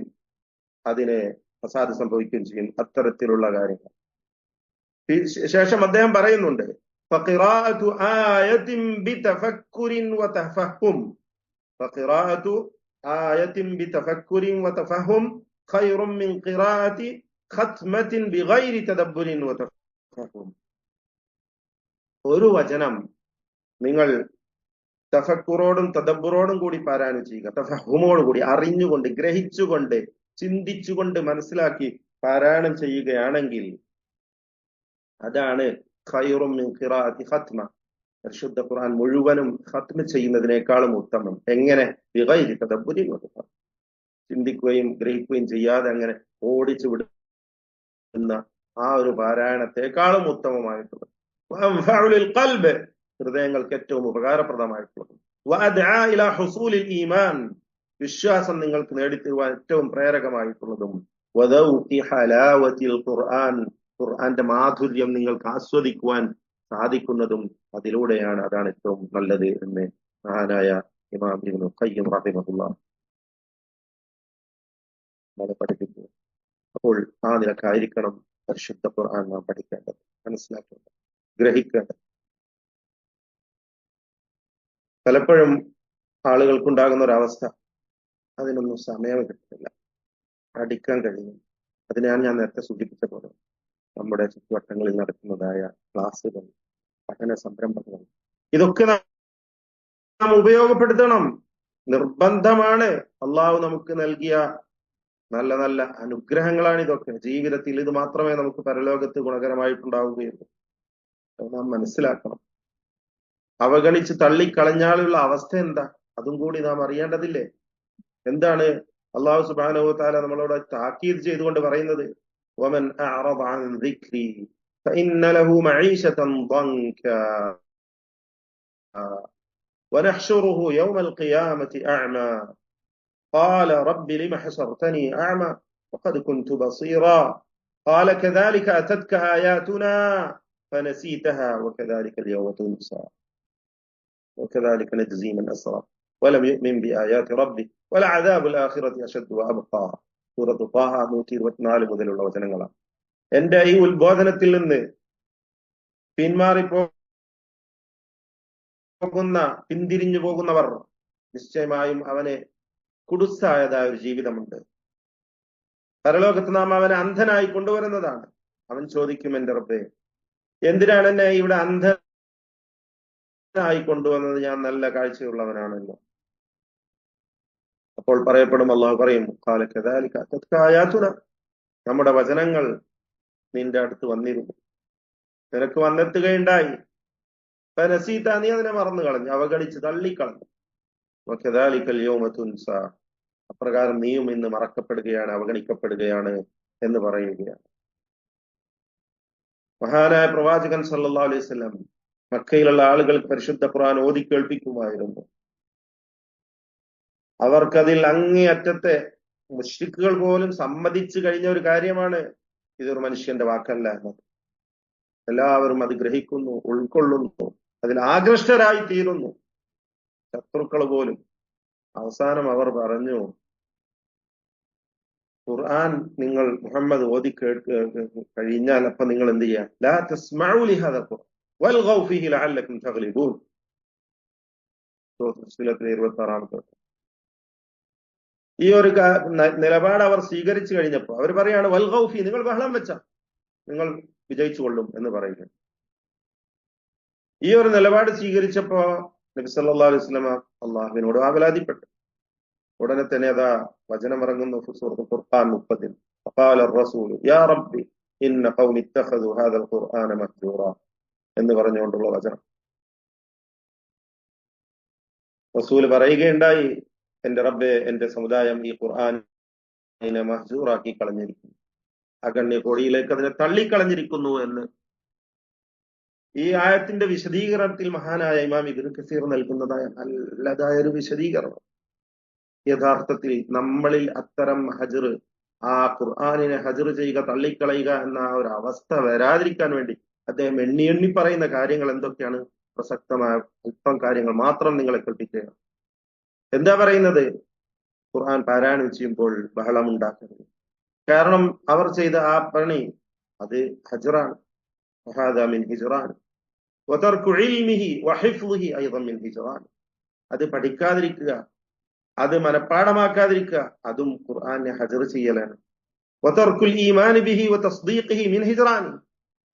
അതിന് ഫസാദ് സംഭവിക്കുകയും ചെയ്യും. അത്തരത്തിലുള്ള കാര്യങ്ങൾ ശേഷം അദ്ദേഹം പറയുന്നുണ്ട്, ഫഖിറാഅതു ആയത്തിൻ ബിതഫക്കുരിൻ വതഫഹും, ഫഖിറാഅതു ആയത്തിൻ ബിതഫക്കുരിൻ വതഫഹും ഖൈറും മിൻ ഖിറാഅതി ഖത്മത്തിൻ ബിഗൈരി തദബ്ബുരിൻ വതഫഹും. ഒരു വചനം നിങ്ങൾ തഫക്കുറോടും തദബ്ബുറോടും കൂടി പാരായണം ചെയ്യുക, തഫഹുമോട് കൂടി, അറിഞ്ഞുകൊണ്ട് ഗ്രഹിച്ചുകൊണ്ട് ചിന്തിച്ചുകൊണ്ട് മനസ്സിലാക്കി പാരായണം ചെയ്യുകയാണെങ്കിൽ അതാണ് ഖൈറും മിൻ ഖിറാഅതി ഖത്മ, പരിശുദ്ധ ഖുർആൻ മുഴുവനും ഖത്മ ചെയ്യുന്നതിനേക്കാളും ഉത്തമം. എങ്ങനെ? ബിഗൈരി തദബ്ബുരിൻ വതഫഹും, ചിന്തിക്കുകയും ഗ്രഹിക്കുകയും ചെയ്യാതെ അങ്ങനെ ഓടിച്ചു വിടുന്ന ആ ഒരു പാരായണത്തെക്കാളും ഉത്തമമായിട്ടുള്ളത്. ഖൽബ്, ഹൃദയങ്ങൾക്ക് ഏറ്റവും ഉപകാരപ്രദമായിട്ടുള്ളത്. വഅദ്ആ ഇലാ ഹുസൂലിൽ ഈമാൻ, വിശ്വാസം നിങ്ങൾക്ക് നേടിത്തരുവാൻ ഏറ്റവും പ്രേരകമായിട്ടുള്ളതും. വദൗഖി ഹലാവത്തിൽ ഖുർആൻ, ഖുർആന്റെ മാധുര്യം നിങ്ങൾക്ക് ആസ്വദിക്കുവാൻ സാധിക്കുന്നതും അതിലൂടെയാണ്. അതാണ് ഏറ്റവും നല്ലത് എന്ന് മഹാനായ ഇമാം ഇബ്നു ഖയ്യിം റഹിമഹുല്ലാഹ് പഠിപ്പിക്കുന്നു. അപ്പോൾ ആ നിലക്കായിരിക്കണം പരിശുദ്ധ ഖുർആൻ നാം പഠിക്കേണ്ടത്, മനസ്സിലാക്കേണ്ടത്, ഗ്രഹിക്കേണ്ടത്. പലപ്പോഴും ആളുകൾക്കുണ്ടാകുന്ന ഒരവസ്ഥ, അതിനൊന്നും സമയം കിട്ടുന്നില്ല, പഠിക്കാൻ കഴിയുന്നു. അതിനാണ് ഞാൻ നേരത്തെ സൂചിപ്പിച്ച പോലെ നമ്മുടെ ചുറ്റുവട്ടങ്ങളിൽ നടക്കുന്നതായ ക്ലാസുകൾ, പഠന സംരംഭങ്ങൾ, ഇതൊക്കെ നാം ഉപയോഗപ്പെടുത്തണം, നിർബന്ധമാണ്. അള്ളാഹു നമുക്ക് നൽകിയ നല്ല നല്ല അനുഗ്രഹങ്ങളാണ് ഇതൊക്കെ. ജീവിതത്തിൽ ഇത് മാത്രമേ നമുക്ക് പരലോകത്ത് ഗുണകരമായിട്ടുണ്ടാവുകയുള്ളൂ. നാം മനസ്സിലാക്കണം. അവഗണിച്ച് തള്ളിക്കളഞ്ഞാലുള്ള അവസ്ഥ എന്താ, അതും കൂടി നാം അറിയേണ്ടതില്ലേ? എന്താണ് അള്ളാഹു സുബ്ഹാനഹു വ തആല നമ്മളോട് താക്കീത് ചെയ്തുകൊണ്ട് പറയുന്നത്? വമൻ അഅറദ അൻ ദിക്രി ഫഇന്ന ലഹു മഈശതൻ ദൻകാ വനഹ്ശുറുഹു യൗമൽ ഖിയാമത്തി അഅമാ ഖാല റബ്ബി ലിമ ഹശർതനി അഅമാ വഖദ് കുൻതു ബസീറാ ഖാല കദാലിക അതത്ക ആയാതുനാ ഫനസീതഹാ വകദാലിക അൽയൗമ തുൻസാ. وكذلك نجزي من أسرف ولم يؤمن بآيات ربه ولعذاب الآخرة أشد وأبقى. സൂറത്ത് ത്വാഹ 124 മുതലുള്ള വചനങ്ങളാണ്. എന്റെ ഈ ഉത്ബോധനത്തിൽ നിന്ന് പിന്തിരിഞ്ഞു പോകുന്നവർ നിശ്ചയമായും അവന് കുടുസായതായ ഒരു ജീവിതമുണ്ട്. പരലോകത്ത് നാം അവനെ അന്ധനായി കൊണ്ടുവരുന്നതാണ്. അവൻ ചോദിക്കും, എന്റെ റബ്ബേ, എന്തിനാണ് എന്നെ ഇവിടെ അന്ധനായി കൊണ്ടുവന്നത്? ഞാൻ നല്ല കാഴ്ചയുള്ളവനാണല്ലോ. അപ്പോൾ പറയപ്പെടും, അള്ളാഹു പറയും, നമ്മുടെ വചനങ്ങൾ നിന്റെ അടുത്ത് വന്നിരുന്നു, നിനക്ക് വന്നെത്തുകയുണ്ടായി. നസീത, നീ അതിനെ മറന്നു കളഞ്ഞു, അവഗണിച്ച് തള്ളിക്കളഞ്ഞു. അപ്രകാരം നീയും ഇന്ന് മറക്കപ്പെടുകയാണ്, അവഗണിക്കപ്പെടുകയാണ് എന്ന് പറയുകയാണ്. മഹാനായ പ്രവാചകൻ സല്ലല്ലാഹു അലൈഹി വസല്ലം മക്കയിലുള്ള ആളുകൾക്ക് പരിശുദ്ധ ഖുർആൻ ഓതി കേൾപ്പിക്കുമായിരുന്നു. അവർക്കതിൽ അങ്ങേയറ്റത്തെ മുശ്രിക്കുകൾ പോലും സമ്മതിച്ചു കഴിഞ്ഞ ഒരു കാര്യമാണ്, ഇതൊരു മനുഷ്യന്റെ വാക്കല്ല എന്നത്. എല്ലാവരും അത് ഗ്രഹിക്കുന്നു, ഉൾക്കൊള്ളുന്നു, അതിൽ ആകൃഷ്ടരായി തീരുന്നു, ശത്രുക്കൾ പോലും. അവസാനം അവർ പറഞ്ഞു, ഖുർആൻ നിങ്ങൾ മുഹമ്മദ് ഓതി കഴിഞ്ഞാൽ അപ്പൊ നിങ്ങൾ എന്ത് ചെയ്യാ? ലാ തസ്മഉ ലിഹാദൽ ഖുർആൻ വൽഗൗ ഫീഹി ലഅല്ലകും തഗ്ലിബൂൻ. 26 ഈ ഒരു നിലപാട് അവർ സ്വീകരിച്ചു കഴിഞ്ഞപ്പോ അവർ പറയാണ്, വൽഗൗ ഫീ, നിങ്ങൾ ബഹളം വെച്ച നിങ്ങൾ വിജയിച്ചു കൊള്ളും എന്ന് പറയുക. ഈ ഒരു നിലപാട് സ്വീകരിച്ചപ്പോ നബി സല്ലല്ലാഹു അലൈഹി വസല്ലം അള്ളാഹുവിനോട് ആവലാതിപ്പെട്ടു. ഉടനെ തന്നെ അതാ വചനമിറങ്ങുന്നു സൂറത്തുൽ ഫുർഖാൻ 30. ഫഖാല റസൂൽ യാ റബ്ബി ഇന്ന ഖൗമി ഇത്തഖദു ഹാദൽ ഖുർആന മഹ്ജൂറ എന്ന് പറഞ്ഞുകൊണ്ടുള്ള വചനം. റസൂൽ പറയുകയുണ്ടായി, എന്റെ റബ്ബെ, എന്റെ സമുദായം ഈ ഖുർആനെ മഹ്ജൂറാക്കി കളഞ്ഞിരിക്കുന്നു, അഗണ്യ കോടിയിലേക്ക് അതിനെ തള്ളിക്കളഞ്ഞിരിക്കുന്നു എന്ന്. ഈ ആയത്തിന്റെ വിശദീകരണത്തിൽ മഹാനായ ഇമാം ഇബ്നു കസീർ നൽകുന്നതായ നല്ലതായ ഒരു വിശദീകരണം. യഥാർത്ഥത്തിൽ നമ്മളിൽ അത്തരം ഹജ്ർ, ആ ഖുർആനിനെ ഹജ്ർ ചെയ്യുക, തള്ളിക്കളയുക എന്ന ഒരു അവസ്ഥ വരാതിരിക്കാൻ വേണ്ടി അദ്ദേഹം എണ്ണി എണ്ണി പറയുന്ന കാര്യങ്ങൾ എന്തൊക്കെയാണ്? പ്രസക്തമായ അല്പം കാര്യങ്ങൾ മാത്രം നിങ്ങളെ കേൾപ്പിക്കുക. എന്താ പറയുന്നത്? ഖുർആൻ പാരായണം ചെയ്യുമ്പോൾ ബഹളമുണ്ടാക്കരുത്. കാരണം അവർ ചെയ്ത ആ പണി അത് ഹജ്റാണ്. അത് പഠിക്കാതിരിക്കുക, അത് മനഃപ്പാടമാക്കാതിരിക്കുക, അതും ഖുർആനെ ഹജ്ർ ചെയ്യലാണ്.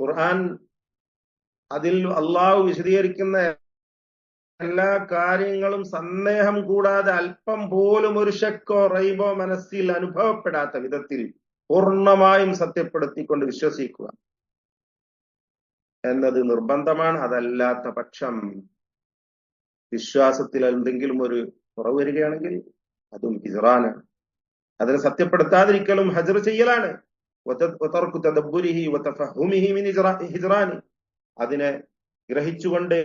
ഖുർആൻ അതിൽ അള്ളാഹു വിശദീകരിക്കുന്ന എല്ലാ കാര്യങ്ങളും സന്ദേഹം കൂടാതെ അല്പം പോലും ഒരു ശക്കോ റൈബോ മനസ്സിൽ അനുഭവപ്പെടാത്ത വിധത്തിൽ പൂർണ്ണമായും സത്യപ്പെടുത്തിക്കൊണ്ട് വിശ്വസിക്കുക എന്നത് നിർബന്ധമാണ്. അതല്ലാത്ത പക്ഷം വിശ്വാസത്തിൽ എന്തെങ്കിലും ഒരു കുറവ് വരികയാണെങ്കിൽ അതും ഹിജ്റാനാണ്. അതിനെ സത്യപ്പെടുത്താതിരിക്കലും ഹജ്ർ ചെയ്യലാണ്. അതിനെ ഗ്രഹിച്ചുകൊണ്ട്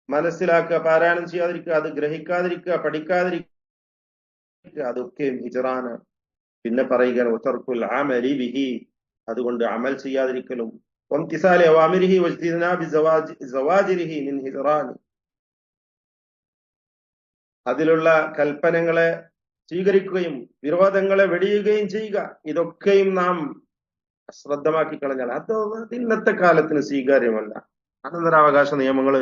മനസ്സിലാക്കുക, പാരായണം ചെയ്യാതിരിക്കുക, അത് ഗ്രഹിക്കാതിരിക്കുക, പഠിക്കാതിരിക്കുക, അതൊക്കെയും ഹിജ്റാനാണ്. പിന്നെ പറയുകയാണ് വതർക്കുൽ അമലി ബിഹി, അതുകൊണ്ട് അമൽ ചെയ്യാതിരിക്കലും വംതിസാലി അവാമിരിഹി വജ്തിനാബി സവാജിരിഹി മിൻ ഹിജ്റാനി, അതിലുള്ള കൽപ്പനകളെ സ്വീകരിക്കുകയും വിരോധങ്ങളെ വെടിയുകയും ചെയ്യുക, ഇതൊക്കെയും നാം അശ്രദ്ധമാക്കി കളഞ്ഞാൽ അത് ഇന്നത്തെ കാലത്തിന് സ്വീകാര്യമല്ല. അനന്തരാവകാശ നിയമങ്ങൾ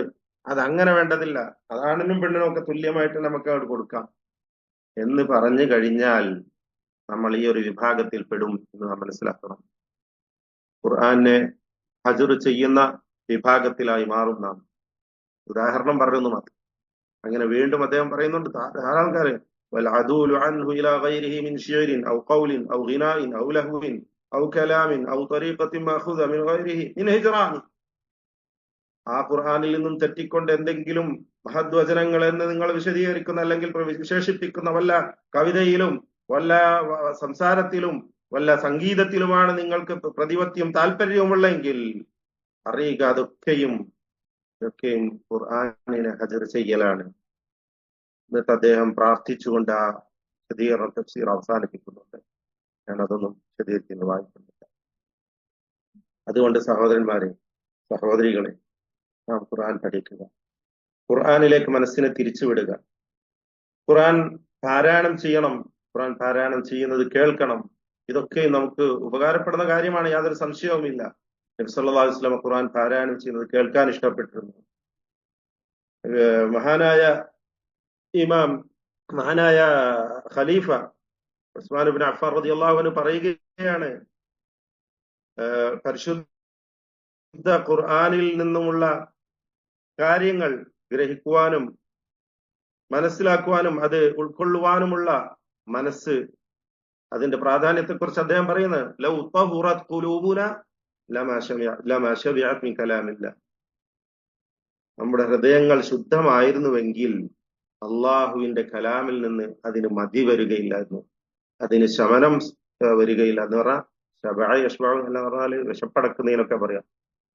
അതങ്ങനെ വേണ്ടതില്ല, അതാണിനും പെണ്ണിനും ഒക്കെ തുല്യമായിട്ട് നമുക്ക് അവിടെ കൊടുക്കാം എന്ന് പറഞ്ഞു കഴിഞ്ഞാൽ നമ്മൾ ഈ ഒരു വിഭാഗത്തിൽ പെടും എന്ന് നാം മനസ്സിലാക്കണം. ഖുർആനെ ഹജ്ർ ചെയ്യുന്ന വിഭാഗത്തിലായി മാറും നാം. ഉദാഹരണം പറയുന്നു മാത്രം. അങ്ങനെ വീണ്ടും അദ്ദേഹം പറയുന്നുണ്ട്, ധാരാളം കാര്യം. والعدول عنه إلى غيره من شعر أو قول أو غناء أو لهو أو كلام أو طريقة مأخوذة من غيره من هجران. ആ ഖുർആനിൽ നിന്നും തെറ്റിക്കൊണ്ട് എന്തെങ്കിലും മഹദ്വചനങ്ങൾ എന്ന് നിങ്ങൾ വിശദീകരിക്കുന്ന അല്ലെങ്കിൽ വിശേഷിപ്പിക്കുന്ന വല്ല കവിതയിലും വല്ല സംസാരത്തിലും വല്ല സംഗീതത്തിലുമാണ് നിങ്ങൾക്ക് പ്രതിപത്തിയും താല്പര്യവുമുള്ളെങ്കിൽ അറിയുക, അതൊക്കെയും ഖുർആനിനെ ഹജ്ർ ചെയ്യലാണ്. എന്നിട്ട് അദ്ദേഹം പ്രാർത്ഥിച്ചുകൊണ്ട് ആ വിശദീകരണ തഫ്സീർ അവസാനിപ്പിക്കുന്നുണ്ട്. ഞാൻ അതൊന്നും വിശദീകരിക്കുന്നു വായിക്കുന്നില്ല. അതുകൊണ്ട് സഹോദരന്മാരെ, സഹോദരികളെ, നാം ഖുർആൻ പഠിക്കുക, ഖുർആനിലേക്ക് മനസ്സിനെ തിരിച്ചുവിടുക. ഖുർആൻ പാരായണം ചെയ്യണം, ഖുർആൻ പാരായണം ചെയ്യുന്നത് കേൾക്കണം. ഇതൊക്കെ നമുക്ക് ഉപകാരപ്പെടുന്ന കാര്യമാണ്, യാതൊരു സംശയവുമില്ല. നബി സല്ലല്ലാഹു അലൈഹി വസല്ലം ഖുർആൻ പാരായണം ചെയ്യുന്നത് കേൾക്കാൻ ഇഷ്ടപ്പെട്ടിരുന്നു. മഹാനായ ഇമാം, മഹാനായ ഖലീഫ ഉസ്മാൻ ഇബ്നു അഫ്ഫാൻ റളിയല്ലാഹു അൻഹു പറയുകയാണ്, പരിശുദ്ധ ഖുർആനിൽ നിന്നുമുള്ള കാര്യങ്ങൾ ഗ്രഹിക്കുവാനും മനസ്സിലാക്കുവാനും അത് ഉൾക്കൊള്ളുവാനുമുള്ള മനസ്സ്, അതിന്റെ പ്രാധാന്യത്തെക്കുറിച്ച് അദ്ദേഹം പറയുന്നത്, ലൗ തഹുറത് ഖുലൂബുന ലമാ ശബിഅത് മിൻ കലാമില്ലാഹ്. നമ്മുടെ ഹൃദയങ്ങൾ ശുദ്ധമായിരുന്നുവെങ്കിൽ അള്ളാഹുവിന്റെ കലാമിൽ നിന്ന് അതിന് മതി വരികയില്ലായിരുന്നു, അതിന് ശമനം വരികയില്ല എന്ന് പറഞ്ഞാൽ ശബഅ യശ്ബഉ എന്ന് പറഞ്ഞാൽ വിശപ്പടക്കുന്നതിനൊക്കെ പറയാം.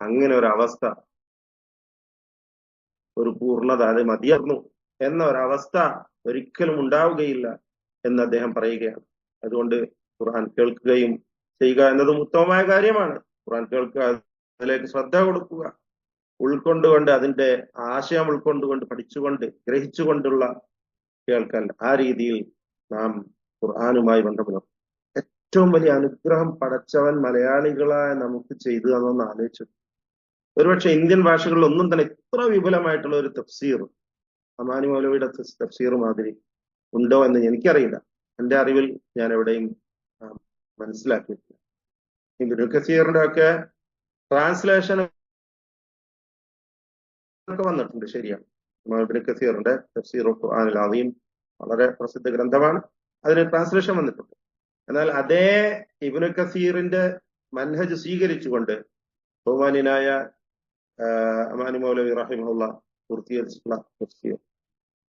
അങ്ങനെ ഒരു അവസ്ഥ, ഒരു പൂർണ്ണത, അത് മതിയായിരുന്നു എന്ന ഒരവസ്ഥ ഒരിക്കലും ഉണ്ടാവുകയില്ല എന്ന് അദ്ദേഹം പറയുകയാണ്. അതുകൊണ്ട് ഖുർആൻ കേൾക്കുകയും ചെയ്യുക എന്നതും ഉത്തമമായ കാര്യമാണ്. ഖുർആൻ കേൾക്കുക, അതിലേക്ക് ശ്രദ്ധ കൊടുക്കുക, ഉൾക്കൊണ്ടുകൊണ്ട് അതിന്റെ ആശയം ഉൾക്കൊണ്ടുകൊണ്ട് പഠിച്ചുകൊണ്ട് ഗ്രഹിച്ചുകൊണ്ടുള്ള കേൾക്കൽ, ആ രീതിയിൽ നാം ഖുർആനുമായി ബന്ധപ്പെടും. ഏറ്റവും വലിയ അനുഗ്രഹം പടച്ചവൻ മലയാളികളായ നമുക്ക് ചെയ്തു എന്നൊന്ന് ആലോചിച്ചു. ഒരുപക്ഷെ ഇന്ത്യൻ ഭാഷകളിൽ ഒന്നും തന്നെ ഇത്ര വിപുലമായിട്ടുള്ള ഒരു തഫ്സീർ അമാനി മൗലവിയുടെ തഫ്സീർ മാതിരി ഉണ്ടോ എന്ന് എനിക്കറിയില്ല. എന്റെ അറിവിൽ ഞാൻ എവിടെയും മനസ്സിലാക്കിയിട്ടില്ല. ഇബ്നു കസീറിന്റെ ഒക്കെ ട്രാൻസ്ലേഷൻ ഒക്കെ വന്നിട്ടുണ്ട്, ശരിയാണ്. ഇബ്നു കസീറിന്റെ തഫ്സീർ ഖുർആനുൽ അദീം വളരെ പ്രസിദ്ധ ഗ്രന്ഥമാണ്, അതിന് ട്രാൻസ്ലേഷൻ വന്നിട്ടുണ്ട്. എന്നാൽ അതേ ഇബ്നു കസീറിന്റെ മൻഹജ് സ്വീകരിച്ചുകൊണ്ട് ബഹുമാന്യനായ അമാനി മൗലവി റഹിമഹുല്ലാ പൂർത്തീകരിച്ചിട്ടുള്ള തഫ്സീർ,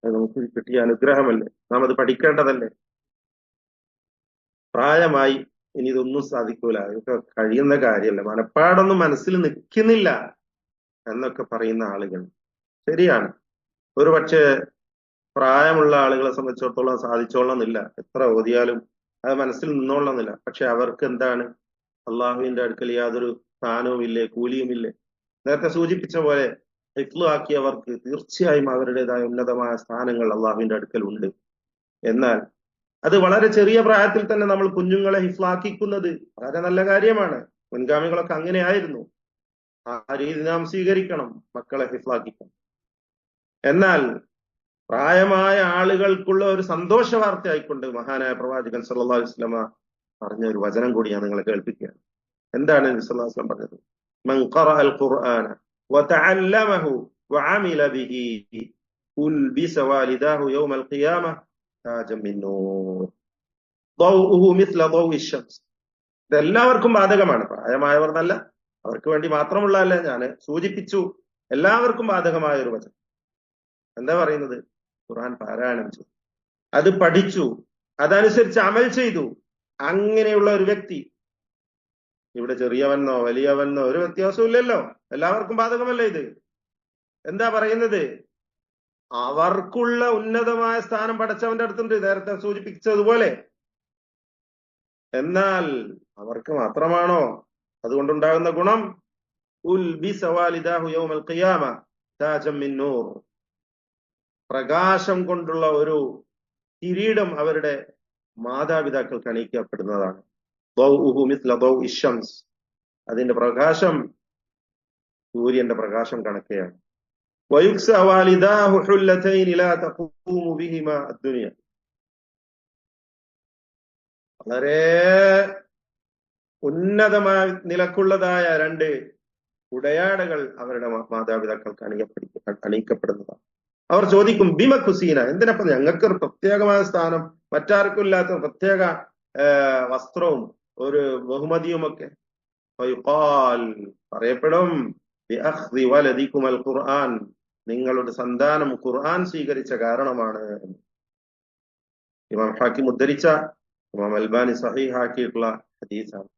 അത് നമുക്ക് കിട്ടിയ അനുഗ്രഹമല്ലേ, നാം അത് പഠിക്കേണ്ടതല്ലേ. പ്രായമായി ഇനി ഇതൊന്നും സാധിക്കൂല, ഇതൊക്കെ കഴിയുന്ന കാര്യമല്ല, മനപ്പാടൊന്നും മനസ്സിൽ നിൽക്കുന്നില്ല എന്നൊക്കെ പറയുന്ന ആളുകൾ, ശരിയാണ്. ഒരു പക്ഷേ പ്രായമുള്ള ആളുകളെ സംബന്ധിച്ചിടത്തോളം സാധിച്ചോളണമെന്നില്ല, എത്ര ഓതിയാലും അത് മനസ്സിൽ നിന്നോളണമെന്നില്ല. പക്ഷെ അവർക്ക് എന്താണ്, അള്ളാഹുവിന്റെ അടുക്കൽ യാതൊരു സ്ഥാനവും ഇല്ലേ, കൂലിയുമില്ലേ. നേരത്തെ സൂചിപ്പിച്ച പോലെ ഹിഫ്ള് ആക്കിയവർക്ക് തീർച്ചയായും അവരുടേതായ ഉന്നതമായ സ്ഥാനങ്ങൾ അള്ളാഹുവിന്റെ അടുക്കൽ ഉണ്ട്. എന്നാൽ അത് വളരെ ചെറിയ പ്രായത്തിൽ തന്നെ നമ്മൾ കുഞ്ഞുങ്ങളെ ഹിഫ്ളാക്കിക്കുന്നത് വളരെ നല്ല കാര്യമാണ്. മുൻഗാമികളൊക്കെ അങ്ങനെ ആയിരുന്നു. ആ രീതി നാം സ്വീകരിക്കണം, മക്കളെ ഹിഫ്ളാക്കിക്കണം. എന്നാൽ പ്രായമായ ആളുകൾക്കുള്ള ഒരു സന്തോഷ വാർത്ത ആയിക്കൊണ്ട് മഹാനായ പ്രവാചകൻ സല്ലല്ലാഹു അലൈഹി വസല്ലമ പറഞ്ഞ ഒരു വചനം കൂടി ഞാൻ നിങ്ങളെ കേൾപ്പിക്കുകയാണ്. എന്താണ് നബി സല്ലല്ലാഹു അലൈഹി വസല്ലം പറഞ്ഞത്? മൻ ഖറഅൽ ഖുർആന വതഅല്ലമഹു വഅമില ബിഹി ഉൽബിസ വാലിദാഹു യൗമൽ ഖിയാമഹ താജൻ മിൻ നൂർ ളൗഉഹു മിസ്ല ളൗഇ ശംസ്. ഇതെല്ലാവർക്കും ബാധകമാണ്, പ്രായമായവർ എന്നല്ല, അവർക്ക് വേണ്ടി മാത്രമുള്ളതല്ല. ഞാൻ സൂചിപ്പിച്ചു, എല്ലാവർക്കും ബാധകമായ ഒരു വചനം. എന്താ പറയുന്നത്? ഖുർആൻ പാരായണം ചെയ്തു, അത് പഠിച്ചു, അതനുസരിച്ച് അമൽ ചെയ്തു. അങ്ങനെയുള്ള ഒരു വ്യക്തി, ഇവിടെ ചെറിയവനോ വലിയവനോ ഒരു വ്യത്യാസവും ഇല്ലല്ലോ, എല്ലാവർക്കും ബാധകമല്ലേ ഇത്. എന്താ പറയുന്നത്? അവർക്കുള്ള ഉന്നതമായ സ്ഥാനം പടച്ചവന്റെ അടുത്തുണ്ട്, നേരത്തെ സൂചിപ്പിച്ചതുപോലെ. എന്നാൽ അവർക്ക് മാത്രമാണോ അതുകൊണ്ടുണ്ടാകുന്ന ഗുണം? ഉൽബിസ വാലിദാഹു യൗമൽ ഖിയാമ താജൻ മിൻ നൂർ. പ്രകാശം കൊണ്ടുള്ള ഒരു കിരീടം അവരുടെ മാതാപിതാക്കൾക്ക് അണിയിക്കപ്പെടുന്നതാണ്. ളൗഉഹു മിസ്ല ളൗഇ ശംസ്. അതിന്റെ പ്രകാശം സൂര്യന്റെ പ്രകാശം കണക്കെയാണ്. വയുക്സ വാലിദാഹു ഹുല്ലതൈൻ ലാ തഖൂമു ബിഹിമാ അദ്ദുനിയ. വളരെ ഉന്നതമായ നിലക്കുള്ളതായ രണ്ട് ഉടയാടകൾ അവരുടെ മാതാപിതാക്കൾക്ക് അണിയിക്കപ്പെടുന്നതാണ്. അവർ ചോദിക്കും, ബിമ കുസീന, എന്തിനപ്പം ഞങ്ങൾക്കൊരു പ്രത്യേകമായ സ്ഥാനം, മറ്റാർക്കും ഇല്ലാത്ത പ്രത്യേക വസ്ത്രവും ഒരു ബഹുമതിയുമൊക്കെ. പറയപ്പെടും, ഖുർആൻ, നിങ്ങളുടെ സന്താനം ഖുർആൻ സ്വീകരിച്ച കാരണമാണ്. ഇമാം ഹാക്കിം ഉദ്ധരിച്ച, ഇമാം അൽബാനി സഹീഹാക്കിയിട്ടുള്ള ഹദീസാണ്.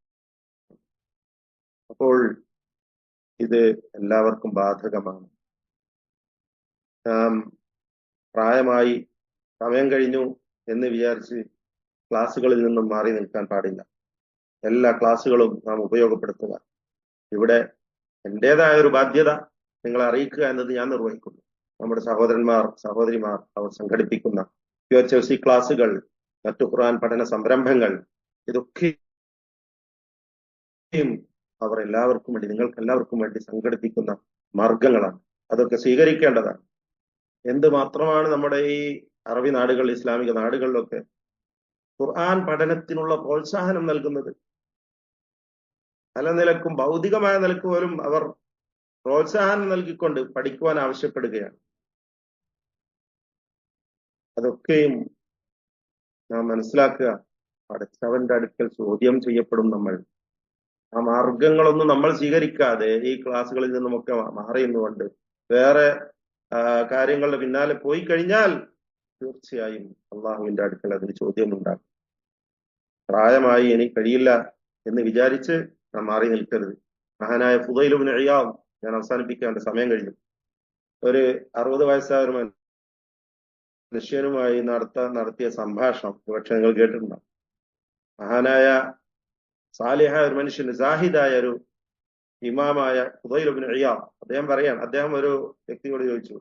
അപ്പോൾ ഇത് എല്ലാവർക്കും ബാധകമാണ്. നാം പ്രായമായി സമയം കഴിഞ്ഞു എന്ന് വിചാരിച്ച് ക്ലാസ്സുകളിൽ നിന്നും മാറി നിൽക്കാൻ പാടില്ല. എല്ലാ ക്ലാസ്സുകളും നാം ഉപയോഗപ്പെടുത്തുക. ഇവിടെ എന്റേതായ ഒരു ബാധ്യത നിങ്ങളെ അറിയിക്കുക എന്നത് ഞാൻ നിർവഹിക്കുന്നു. നമ്മുടെ സഹോദരന്മാർ സഹോദരിമാർ അവർ സംഘടിപ്പിക്കുന്ന UHFC ക്ലാസുകൾ, മറ്റു ഖുർആൻ പഠന സംരംഭങ്ങൾ, ഇതൊക്കെയും അവർ എല്ലാവർക്കും വേണ്ടി, നിങ്ങൾക്ക് എല്ലാവർക്കും വേണ്ടി സംഘടിപ്പിക്കുന്ന മാർഗങ്ങളാണ്. അതൊക്കെ സ്വീകരിക്കേണ്ടതാണ്. എന്തുമാത്രമാണ് നമ്മുടെ ഈ അറബി നാടുകൾ, ഇസ്ലാമിക നാടുകളിലൊക്കെ ഖുർആൻ പഠനത്തിനുള്ള പ്രോത്സാഹനം നൽകുന്നത്. പല നിലക്കും ഭൗതികമായ നിലക്ക് പോലും അവർ പ്രോത്സാഹനം നൽകിക്കൊണ്ട് പഠിക്കുവാൻ ആവശ്യപ്പെടുകയാണ്. അതൊക്കെയും നാം മനസ്സിലാക്കുക. പഠിച്ചവന്റെ അടുക്കൽ ചോദ്യം ചെയ്യപ്പെടും നമ്മൾ. ആ മാർഗങ്ങളൊന്നും നമ്മൾ സ്വീകരിക്കാതെ ഈ ക്ലാസ്സുകളിൽ നിന്നുമൊക്കെ മാറി നിന്നുകൊണ്ട് വേറെ കാര്യങ്ങളുടെ പിന്നാലെ പോയി കഴിഞ്ഞാൽ തീർച്ചയായും അള്ളാഹുവിന്റെ അടുക്കൽ അതിന് ചോദ്യമുണ്ടാകും. പ്രായമായി എനിക്ക് കഴിയില്ല എന്ന് വിചാരിച്ച് നാം മാറി നിൽക്കരുത്. മഹാനായ ഫുദൈൽ ഇബ്നു ഇയാദ്, ഞാൻ അവസാനിപ്പിക്കാൻ സമയം കഴിഞ്ഞു, ഒരു 60 വയസ്സായ ഒരു മനുഷ്യനുമായി നടത്തിയ സംഭാഷണം പക്ഷെ നിങ്ങൾ കേട്ടിട്ടുണ്ടാവും. മഹാനായ സാലിഹായ ഒരു മനുഷ്യന്, സാഹിദായ ഒരു ഇമാമായ ഫുദൈൽ ഇബ്നു ഇയാദ്, അദ്ദേഹം പറയാണ്, അദ്ദേഹം ഒരു വ്യക്തിയോട് ചോദിച്ചു,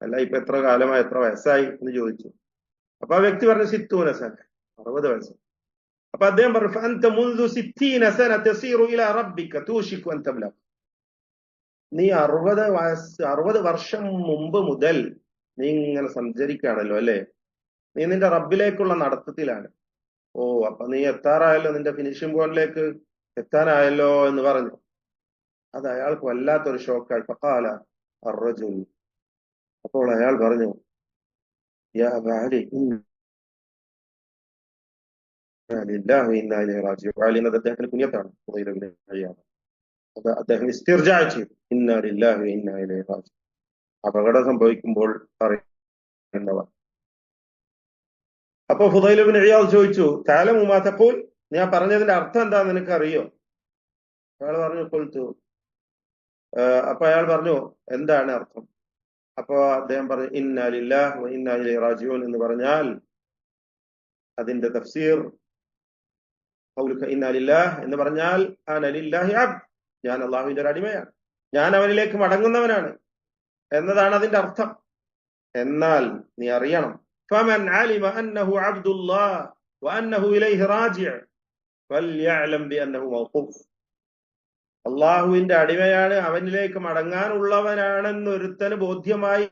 അല്ല ഇപ്പൊ എത്ര കാലമായി, എത്ര വയസ്സായി എന്ന് ചോദിച്ചു. അപ്പൊ ആ വ്യക്തി പറഞ്ഞു 60 സന, 60 വയസ്സ്. അപ്പൊ അദ്ദേഹം പറഞ്ഞു, ഫഅൻത മുൻദു 60 സന തസീറു ഇലാ റബ്ബിക തൂഷികു അൻ തബ്ലഗ്. നീ 60 വർഷം മുമ്പ് മുതൽ നീ ഇങ്ങനെ സഞ്ചരിക്കുകയാണല്ലോ അല്ലെ, നീ നിന്റെ റബ്ബിലേക്കുള്ള നടത്തത്തിലാണ്. ഓ, അപ്പൊ നീ എത്താറായല്ലോ, നിന്റെ ഫിനിഷിംഗ് പോയിന്റിലേക്ക് എത്താനായല്ലോ എന്ന് പറഞ്ഞു. അത് അയാൾക്ക് വല്ലാത്തൊരു ഷോക്കായി. ഫഖാല അർറജുൽ, അപ്പോൾ അയാൾ പറഞ്ഞു, യാ അലി എന്നത് അദ്ദേഹത്തിന് കുഞ്ഞത്താണ്. അദ്ദേഹം ഇസ്തിർജാ ചെയ്തു, ഇന്നാ ലില്ലാഹി വ ഇന്നാ ഇലൈഹി റാജിഊൻ. അപകടം സംഭവിക്കുമ്പോൾ പറയുന്നവർ. അപ്പൊ ഫുദൈൽ ഇബ്നു ഇയാദ് ചോദിച്ചു, തഅലമു മാ തഖൂൽ, ഞാൻ പറഞ്ഞതിന്റെ അർത്ഥം എന്താ നിനക്ക് അറിയോ? അയാൾ പറഞ്ഞു ഖുൽതു. അപ്പൊ അയാൾ പറഞ്ഞു, എന്താണ് അർത്ഥം? അപ്പൊ അദ്ദേഹം പറഞ്ഞു, ഇന്നാ ലില്ലാഹി വ ഇന്നാ ഇലൈഹി റാജിഊൻ എന്ന് പറഞ്ഞാൽ അതിന്റെ തഫ്സീർ, ഖൗലുക ഇന്നാ ലില്ലാഹ് എന്ന് പറഞ്ഞാൽ അന ലില്ലാഹി അബ്ദ്, ഞാൻ അള്ളാഹുവിന്റെ ഒരു അടിമയാണ്, ഞാൻ അവനിലേക്ക് മടങ്ങുന്നവനാണ് എന്നതാണ് അതിന്റെ അർത്ഥം. എന്നാൽ നീ അറിയണം, ഫമൻ അലിമ അന്നഹു അബ്ദുല്ലാഹ് വഅന്നഹു ഇലൈഹി റാജിഉ ഫൽയഅലം ബിഅന്നഹു മൗഖൂഫ്. അള്ളാഹുവിന്റെ അടിമയാണ്, അവനിലേക്ക് മടങ്ങാനുള്ളവനാണെന്ന് ഒരുത്തന് ബോധ്യമായി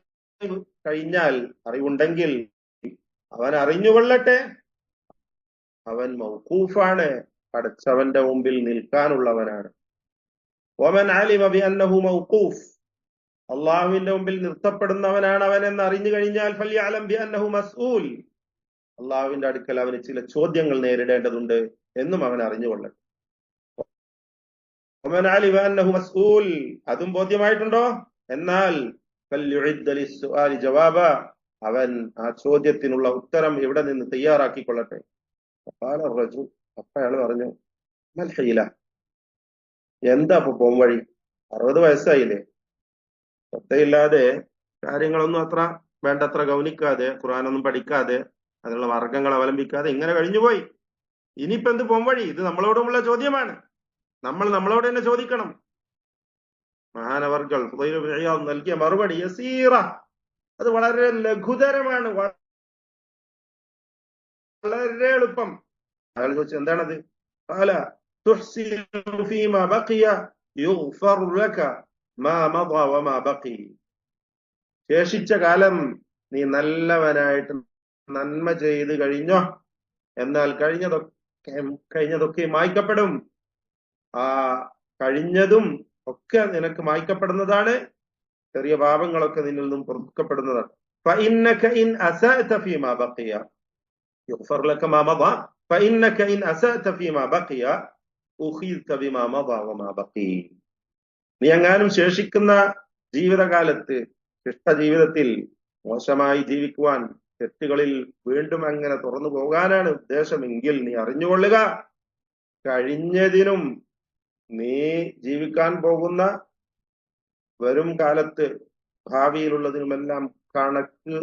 കഴിഞ്ഞാൽ, അറിവുണ്ടെങ്കിൽ അവൻ അറിഞ്ഞുകൊള്ളട്ടെ, അവൻ മൗഖൂഫാണ്, പടച്ചവന്റെ മുമ്പിൽ നിൽക്കാനുള്ളവനാണ്. വമൻ അലിമ ബിഅന്നഹു മൗഖൂഫ്, അള്ളാഹുവിന്റെ മുമ്പിൽ നിർത്തപ്പെടുന്നവനാണ് അവൻ എന്ന് അറിഞ്ഞു കഴിഞ്ഞാൽ, ഫൽയഅലം ബിഅന്നഹു മസ്ഊൽ, അള്ളാഹുവിന്റെ അടുക്കൽ അവന് ചില ചോദ്യങ്ങൾ നേരിടേണ്ടതുണ്ട് എന്നും അവൻ അറിഞ്ഞുകൊള്ളട്ടെ. വമൻ അലിമ അന്നഹു മസ്ഊൽ, അതും ബോധ്യമായിട്ടുണ്ടോ? എന്നാൽ ഫൽയുഇദ്ദ ലിസ്സുആലി ജവാബ, അവൻ ആ ചോദ്യത്തിനുള്ള ഉത്തരം ഇവിടെ നിന്ന് തയ്യാറാക്കിക്കൊള്ളട്ടെ. അപ്പൊ അയാൾ പറഞ്ഞു, മൽ ഹീല, എന്താ അപ്പൊ പോംവഴി? 60 വയസ്സായില്ലേ, ശ്രദ്ധയില്ലാതെ കാര്യങ്ങളൊന്നും അത്ര വേണ്ടത്ര ഗൗനിക്കാതെ, ഖുർആനൊന്നും പഠിക്കാതെ, അതിനുള്ള മാർഗങ്ങൾ അവലംബിക്കാതെ ഇങ്ങനെ കഴിഞ്ഞുപോയി. ഇനിയിപ്പോ എന്ത് പോംവഴി? ഇത് നമ്മളോടുമുള്ള ചോദ്യമാണ്. നമ്മൾ നമ്മളോട് തന്നെ ചോദിക്കണം. മഹാനവർകൾ ഫുദൈൽ ഇബ്നു ഇയാദ് നൽകിയ മറുപടി യസീറ, അത് വളരെ ലഘുതരമാണ്, വളരെ എളുപ്പം. അയാൾ ചോദിച്ചു, എന്താണത്? ഖാല തുഹ്സിനു ഫീമാ ബഖിയ യുഗ്ഫർ ലക മാ മദ വമാ ബഖി. ശേഷിച്ച കാലം നീ നല്ലവനായിട്ട് നന്മ ചെയ്ത് കഴിഞ്ഞോ, എന്നാൽ കഴിഞ്ഞതൊക്കെ മായ്ക്കപ്പെടും. ആ കഴിഞ്ഞതും ഒക്കെ നിനക്ക് മായ്ക്കപ്പെടുന്നതാണ്, ചെറിയ പാപങ്ങളൊക്കെ നിന്നിൽ നിന്നും പൊറുക്കപ്പെടുന്നതാണ്. فإنك إن أسأت فيما بقي يغفر لك ما مضى فإنك إن أسأت فيما بقي أخذت بما مضى وما بقي. നീ എങ്ങാനും ശേഷിക്കുന്ന ജീവിതകാലത്ത്, ശിഷ്ടജീവിതത്തിൽ മോശമായി ജീവിക്കുവാൻ, തെറ്റുകളിൽ വീണ്ടും അങ്ങനെ തുറന്നു പോകാനാണ് ഉദ്ദേശമെങ്കിൽ നീ അറിഞ്ഞുകൊള്ളുക, കഴിഞ്ഞതിനും നീ ജീവിക്കാൻ പോകുന്ന വരും കാലത്ത് ഭാവിയിലുള്ളതിനുമെല്ലാം കണക്ക്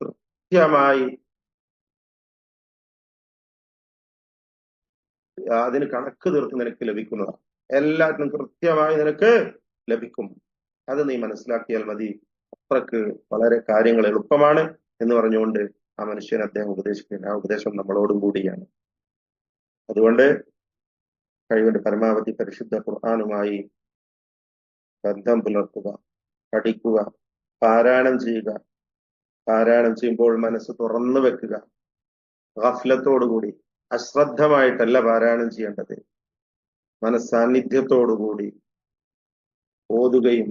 കൃത്യമായി, അതിന് കണക്ക് തീർത്ത് നിനക്ക് ലഭിക്കുന്നതാണ്. എല്ലാത്തിനും കൃത്യമായി നിനക്ക് ലഭിക്കും. അത് നീ മനസ്സിലാക്കിയാൽ മതി. അത്രക്ക് വളരെ കാര്യങ്ങൾ എളുപ്പമാണ് എന്ന് പറഞ്ഞുകൊണ്ട് ആ മനുഷ്യൻ അദ്ദേഹം ഉപദേശിക്കുന്നത്. ആ ഉപദേശം നമ്മളോടും കൂടിയാണ്. അതുകൊണ്ട് കഴിവിന്റെ പരമാവധി പരിശുദ്ധ ഖുർആനുമായി ബന്ധം പുലർത്തുക, പഠിക്കുക, പാരായണം ചെയ്യുക. പാരായണം ചെയ്യുമ്പോൾ മനസ്സ് തുറന്നു വെക്കുക. ഗഫ്ലത്തോടുകൂടി, അശ്രദ്ധമായിട്ടല്ല പാരായണം ചെയ്യേണ്ടത്. മനസ്സാന്നിധ്യത്തോടുകൂടി ഓതുകയും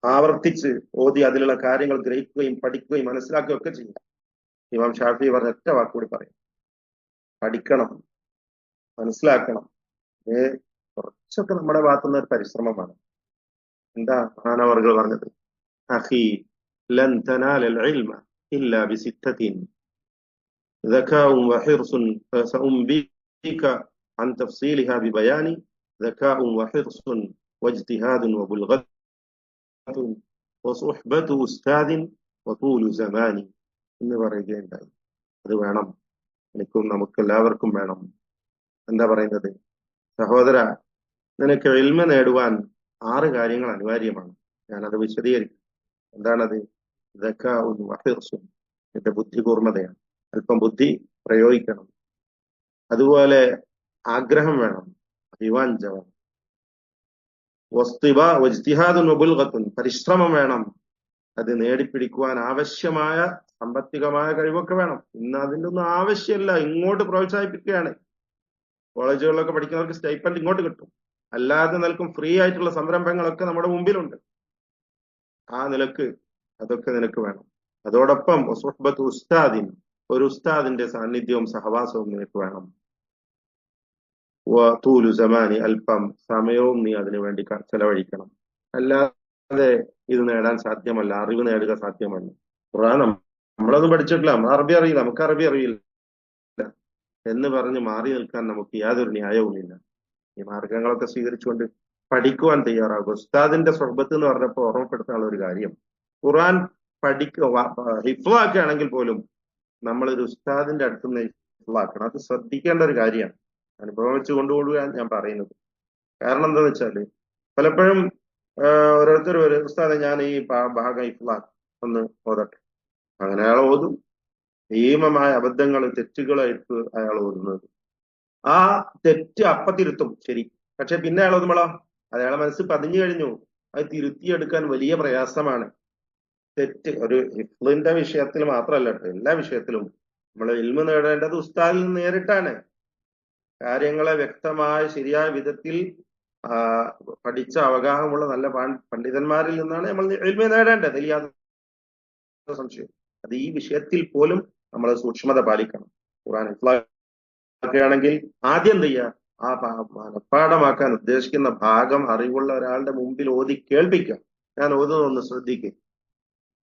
ആവർത്തിച്ച് ഓതി അതിലുള്ള കാര്യങ്ങൾ ഗ്രഹിക്കുകയും പഠിക്കുകയും മനസ്സിലാക്കുകയും ഒക്കെ ചെയ്യും. ഇമാം ഷാഫി പറഞ്ഞ ഒറ്റ വാക്കുകൂടി പറയും: പഠിക്കണം, മനസ്സിലാക്കണം. കുറച്ചൊക്കെ നമ്മുടെ ഭാഗത്തുനിന്ന് ഒരു പരിശ്രമമാണ്. എന്താ മഹാനവർകൾ പറഞ്ഞത്? അഖി ലൻ തനാലൽ ഇൽമ ഇല്ലാ ബിസിത്തത്തിൻ ذكاء وحرص فسأنبيك عن تفصيلها ببيان ذكاء وحرص واجتهاد وبلغة وصحبة أستاذ وطول زمان എന്ന് പറയുകയുണ്ടായി. അത് വേണം, എനിക്കും നമുക്കെല്ലാവർക്കും വേണം. എന്താ പറയുന്നത്? സഹോദര, നിനക്ക് ഇൽമ നേടുവാൻ 6 കാര്യങ്ങൾ അനിവാര്യമാണ്. ഞാനത് വിശദീകരിക്കും. എന്താണത്? ദക്കാഉൻ വഹിർസുൻ, എന്റെ ബുദ്ധി കൂർമ്മതയാണ്. അല്പം ബുദ്ധി പ്രയോഗിക്കണം. അതുപോലെ ആഗ്രഹം വേണം, അഭിവാഞ്ചനം. വസ്തിബ വജ്തിഹാദുൻ വബുൽഗത്തുൻ, പരിശ്രമം വേണം. അത് നേടിപ്പിടിക്കുവാൻ ആവശ്യമായ സാമ്പത്തികമായ കഴിവൊക്കെ വേണം. ഇന്ന് അതിൻ്റെ ഒന്നും ആവശ്യമില്ല, ഇങ്ങോട്ട് പ്രോത്സാഹിപ്പിക്കുകയാണ്. കോളേജുകളിലൊക്കെ പഠിക്കുന്നവർക്ക് സ്റ്റൈപ്പൻഡ് ഇങ്ങോട്ട് കിട്ടും. അല്ലാതെ നിൽക്കും ഫ്രീ ആയിട്ടുള്ള സംരംഭങ്ങളൊക്കെ നമ്മുടെ മുമ്പിലുണ്ട്. ആ നിലക്ക് അതൊക്കെ നിനക്ക് വേണം. അതോടൊപ്പം സുഹ്ബത്ത് ഉസ്താദിൻ, ഒരു ഉസ്താദിന്റെ സാന്നിധ്യവും സഹവാസവും നിനക്ക് വേണം. തൂലു സമാനി, അല്പം സമയവും നീ അതിനു വേണ്ടി ചെലവഴിക്കണം. അല്ലാതെ ഇത് നേടാൻ സാധ്യമല്ല, അറിവ് നേടുക സാധ്യമല്ല. ഖുർആൻ നമ്മളൊന്നും പഠിച്ചിട്ടില്ല, നമ്മൾ അറബി അറിയില്ല, നമുക്ക് അറബി അറിയില്ല എന്ന് പറഞ്ഞ് മാറി നിൽക്കാൻ നമുക്ക് യാതൊരു ന്യായവുമില്ല. ഈ മാർഗങ്ങളൊക്കെ സ്വീകരിച്ചുകൊണ്ട് പഠിക്കുവാൻ തയ്യാറാകും. ഉസ്താദിന്റെ സ്വഹബത്ത് എന്ന് പറഞ്ഞപ്പോൾ ഓർമ്മപ്പെടുത്താനുള്ള ഒരു കാര്യം, ഖുർആൻ ഹിഫ്ളാക്കുകയാണെങ്കിൽ പോലും നമ്മളൊരു ഉസ്താദിന്റെ അടുത്തുനിന്ന് ഹിഫ്ളാക്കണം. അത് ശ്രദ്ധിക്കേണ്ട ഒരു കാര്യമാണ്. അനുഭവം വെച്ച് കൊണ്ടുപോകാൻ ഞാൻ പറയുന്നത്. കാരണം എന്താന്ന് വെച്ചാല് പലപ്പോഴും ഓരോരുത്തരും ഒരു ഉസ്താദെ ഞാൻ ഈ ഭാഗം ഹിഫ്ളാക്കും, ഒന്ന് ഓതട്ടെ. അങ്ങനെ അയാൾ ഓതും. ഭീമമായ അബദ്ധങ്ങൾ, തെറ്റുകളായിട്ട് അയാൾ ഓതുന്നത്. ആ തെറ്റ് തിരുത്തും, ശരി. പക്ഷെ പിന്നെ അയാൾ ഓതുമ്പോഴോ അയാളെ മനസ്സ് പതിഞ്ഞു കഴിഞ്ഞു. അത് തിരുത്തിയെടുക്കാൻ വലിയ പ്രയാസമാണ്. തെറ്റ് ഒരു ഹിഫ്ളിന്റെ വിഷയത്തിൽ മാത്രമല്ല കേട്ടോ, എല്ലാ വിഷയത്തിലും നമ്മൾ ഇൽമ നേടേണ്ടത് ഉസ്താദിൽ നിന്ന് നേരിട്ടാണ്. കാര്യങ്ങളെ വ്യക്തമായ ശരിയായ വിധത്തിൽ പഠിച്ച അവഗാഹമുള്ള നല്ല പണ്ഡിതന്മാരിൽ നിന്നാണ് നമ്മൾ ഇൽമ നേടേണ്ടത്. യാതൊരു സംശയം. അത് ഈ വിഷയത്തിൽ പോലും നമ്മൾ സൂക്ഷ്മത പാലിക്കണം. ഖുർആൻ ഹിഫ്ളാക്കുകയാണെങ്കിൽ ആദ്യം എന്ത് ചെയ്യുക? ആ മനഃപ്പാഠമാക്കാൻ ഉദ്ദേശിക്കുന്ന ഭാഗം അറിവുള്ള ഒരാളുടെ മുമ്പിൽ ഓതി കേൾപ്പിക്കുക. ഞാൻ ഓതുന്നൊന്ന് ശ്രദ്ധിക്കുക.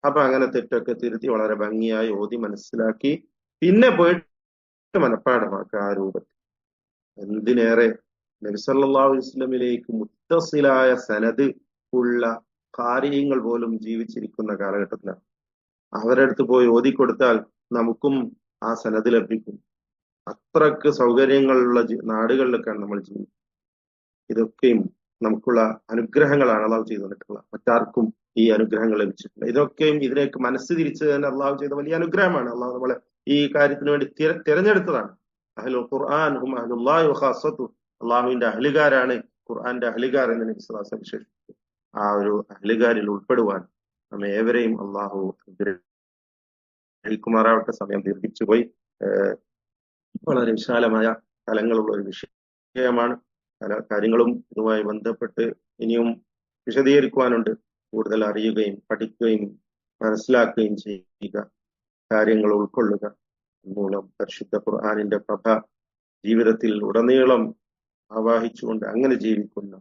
അപ്പൊ അങ്ങനെ തെറ്റൊക്കെ തിരുത്തി വളരെ ഭംഗിയായി ഓതി മനസ്സിലാക്കി പിന്നെ പോയിട്ട് മനഃപ്പാഠമാക്കുക ആ രൂപത്തിൽ. എന്തിനേറെ നബി സല്ലല്ലാഹു അലൈഹി വസല്ലമിലേക്ക് മുത്തസിലായ സനദ് ഉള്ള കാര്യങ്ങൾ പോലും ജീവിച്ചിരിക്കുന്ന കാലഘട്ടത്തിലാണ്. അവരുടെ അടുത്ത് പോയി ഓതിക്കൊടുത്താൽ നമുക്കും ആ സനദ് ലഭിക്കും. അത്രക്ക് സൗകര്യങ്ങളുള്ള നാടുകളിലൊക്കെയാണ് നമ്മൾ ജീവിക്കുന്നത്. ഇതൊക്കെയും നമുക്കുള്ള അനുഗ്രഹങ്ങളാണ് അള്ളാഹു ചെയ്തു തന്നിട്ടുള്ളത്. മറ്റാർക്കും ഈ അനുഗ്രഹങ്ങൾ ലഭിച്ചിട്ടില്ല. ഇതൊക്കെയും ഇതിലേക്ക് മനസ്സ് തിരിച്ച് തന്നെ അള്ളാഹു ചെയ്ത വലിയ അനുഗ്രഹമാണ്. അള്ളാഹു നമ്മളെ ഈ കാര്യത്തിന് വേണ്ടി തിരഞ്ഞെടുത്തതാണ്. അഹ്ലുൽ ഖുർആൻ ഹും അഹ്ലുല്ലാഹി വഖാസത്തു, അള്ളാഹുവിന്റെ അഹ്ലുകാരാണ് ഖുർആന്റെ അഹ്ലുകാർ എന്ന് നബി സ്വല്ലല്ലാഹു അലൈഹി വസല്ലം വിശേഷിപ്പിച്ചു. ആ ഒരു അഹ്ലുകാരിൽ ഉൾപ്പെടുവാൻ നമ്മെ ഏവരെയും അള്ളാഹു അനുഗ്രഹിക്കുമാറാവട്ടെ. സമയം ദീർഘിച്ചു പോയി. വളരെ വിശാലമായ തലങ്ങളുള്ള ഒരു വിഷയമാണ്. പല കാര്യങ്ങളും ഇതുമായി ബന്ധപ്പെട്ട് ഇനിയും വിശദീകരിക്കുവാനുണ്ട്. കൂടുതൽ അറിയുകയും പഠിക്കുകയും മനസ്സിലാക്കുകയും ചെയ്യുക, കാര്യങ്ങൾ ഉൾക്കൊള്ളുക മൂലം പരിശുദ്ധ ഖുർആനിന്റെ പ്രഭ ജീവിതത്തിൽ ഉടനീളം ആവാഹിച്ചുകൊണ്ട് അങ്ങനെ ജീവിക്കുന്ന,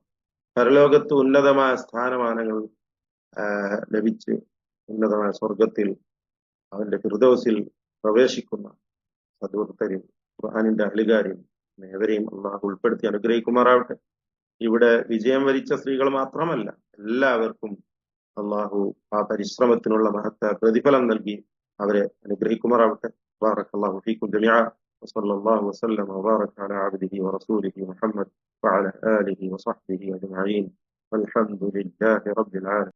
പരലോകത്ത് ഉന്നതമായ സ്ഥാനമാനങ്ങൾ ലഭിച്ച് ഉന്നതമായ സ്വർഗത്തിൽ അവന്റെ ഫിർദൗസിൽ പ്രവേശിക്കുന്ന സദ്വൃത്തരും ഖുർആനിന്റെ അഹ്ലുകാരും ഏവരെയും അള്ളാഹു ഉൾപ്പെടുത്തി അനുഗ്രഹിക്കുമാറാവട്ടെ. ഇവിടെ വിജയം വരിച്ച സ്ത്രീകൾ മാത്രമല്ല, എല്ലാവർക്കും അള്ളാഹു ആ പരിശ്രമത്തിനുള്ള മഹത്ത പ്രതിഫലം നൽകി അവരെ അനുഗ്രഹിക്കുമാറാവട്ടെ. ബാറക്കല്ലാഹു ഫീക്കും ജമീഅ വസല്ലല്ലാഹു വസല്ലമ വബാറക അലാ അബ്ദിഹി വറസൂലിഹി മുഹമ്മദ് വഅലാ ആലിഹി വസഹ്ബിഹി അജ്മഈൻ വൽഹംദുലില്ലാഹി റബ്ബിൽ ആലമീൻ.